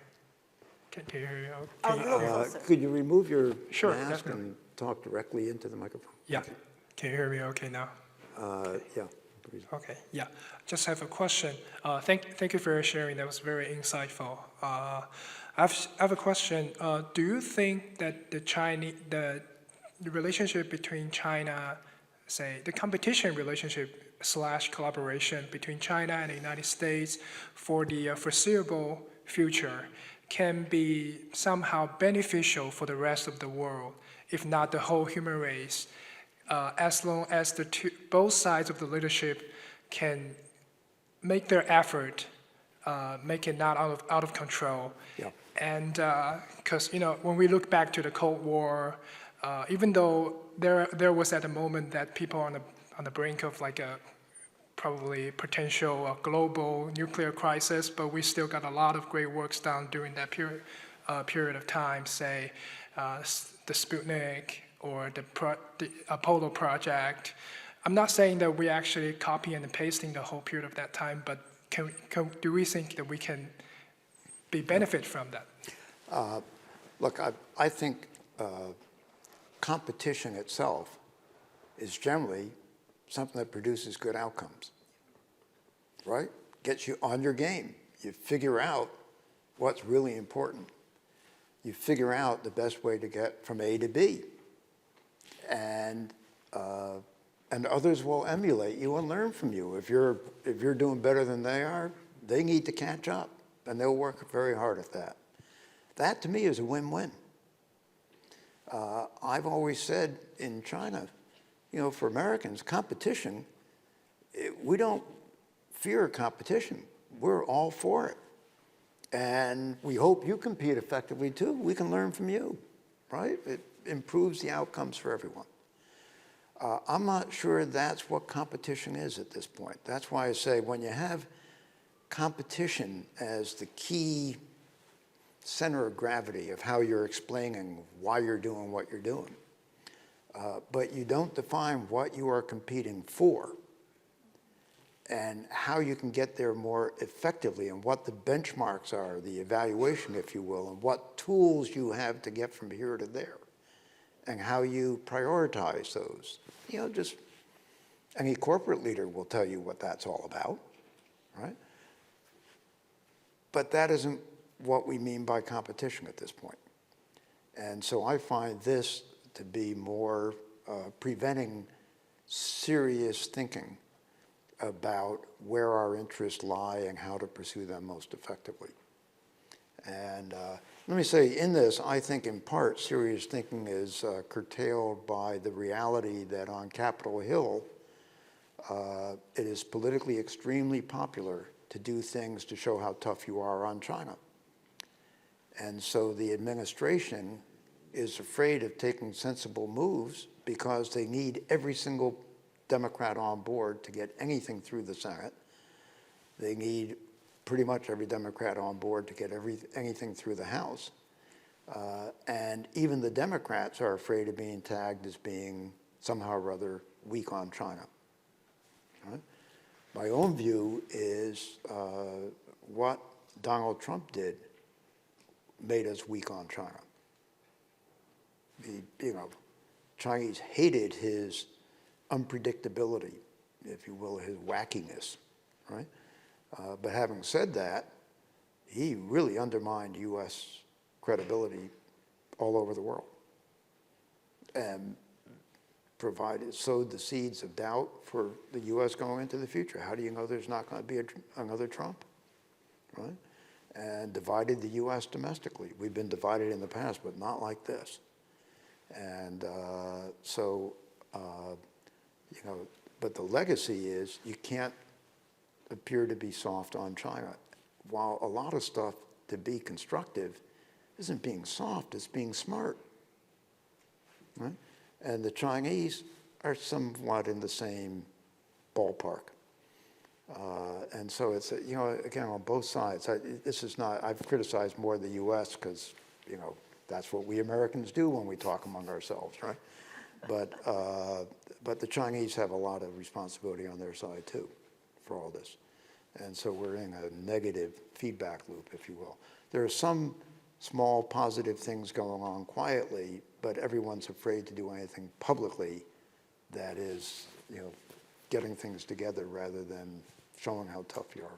Can you hear me A okay? little closer. Could you remove your Sure, mask definitely. and talk directly into the microphone? Yeah. Can you hear me okay now? Yeah, please. Okay, yeah. Just have a question. Thank you for sharing. That was very insightful. I have a question. Do you think that the relationship between China, say, the competition relationship / collaboration between China and the United States for the foreseeable future can be somehow beneficial for the rest of the world, if not the whole human race, as long as both sides of the leadership can make their effort, make it not out of control. Yeah. And because when we look back to the Cold War, even though there was at a moment that people on the brink of like a probably potential global nuclear crisis, but we still got a lot of great works done during that period of time. Say the Sputnik or the Apollo project. I'm not saying that we actually copy and pasting the whole period of that time, but do we think that we can benefit from that? Look, I think competition itself is generally something that produces good outcomes, right? Gets you on your game. You figure out what's really important. You figure out the best way to get from A to B. And others will emulate you and learn from you. If you're doing better than they are, they need to catch up, and they'll work very hard at that. That, to me, is a win-win. I've always said in China, you know, for Americans, competition, we don't fear competition. We're all for it. And we hope you compete effectively too. We can learn from you, right? It improves the outcomes for everyone. I'm not sure that's what competition is at this point. That's why I say when you have competition as the key center of gravity of how you're explaining why you're doing what you're doing, but you don't define what you are competing for and how you can get there more effectively and what the benchmarks are, the evaluation, if you will, and what tools you have to get from here to there and how you prioritize those. You know, just any corporate leader will tell you what that's all about, right? But that isn't what we mean by competition at this point. And so I find this to be more preventing serious thinking about where our interests lie and how to pursue them most effectively. And let me say, in this, I think in part serious thinking is curtailed by the reality that on Capitol Hill, it is politically extremely popular to do things to show how tough you are on China. And so the administration is afraid of taking sensible moves because they need every single Democrat on board to get anything through the Senate. They need pretty much every Democrat on board to get anything through the House. And even the Democrats are afraid of being tagged as being somehow or other weak on China. Right? My own view is what Donald Trump did made us weak on China. You know, Chinese hated his unpredictability, if you will, his wackiness, right? But having said that, he really undermined U.S. credibility all over the world and sowed the seeds of doubt for the U.S. going into the future. How do you know there's not going to be another Trump, right? And divided the U.S. domestically. We've been divided in the past, but not like this. And you know, but the legacy is you can't appear to be soft on China. While a lot of stuff to be constructive isn't being soft, it's being smart, right? And the Chinese are somewhat in the same ballpark. And so it's, you know, again, on both sides. This is not, I've criticized more the U.S. because, you know, that's what we Americans do when we talk among ourselves, right? But the Chinese have a lot of responsibility on their side too for all this. And so we're in a negative feedback loop, if you will. There are some small positive things going on quietly, but everyone's afraid to do anything publicly that is, you know, getting things together rather than showing how tough you are.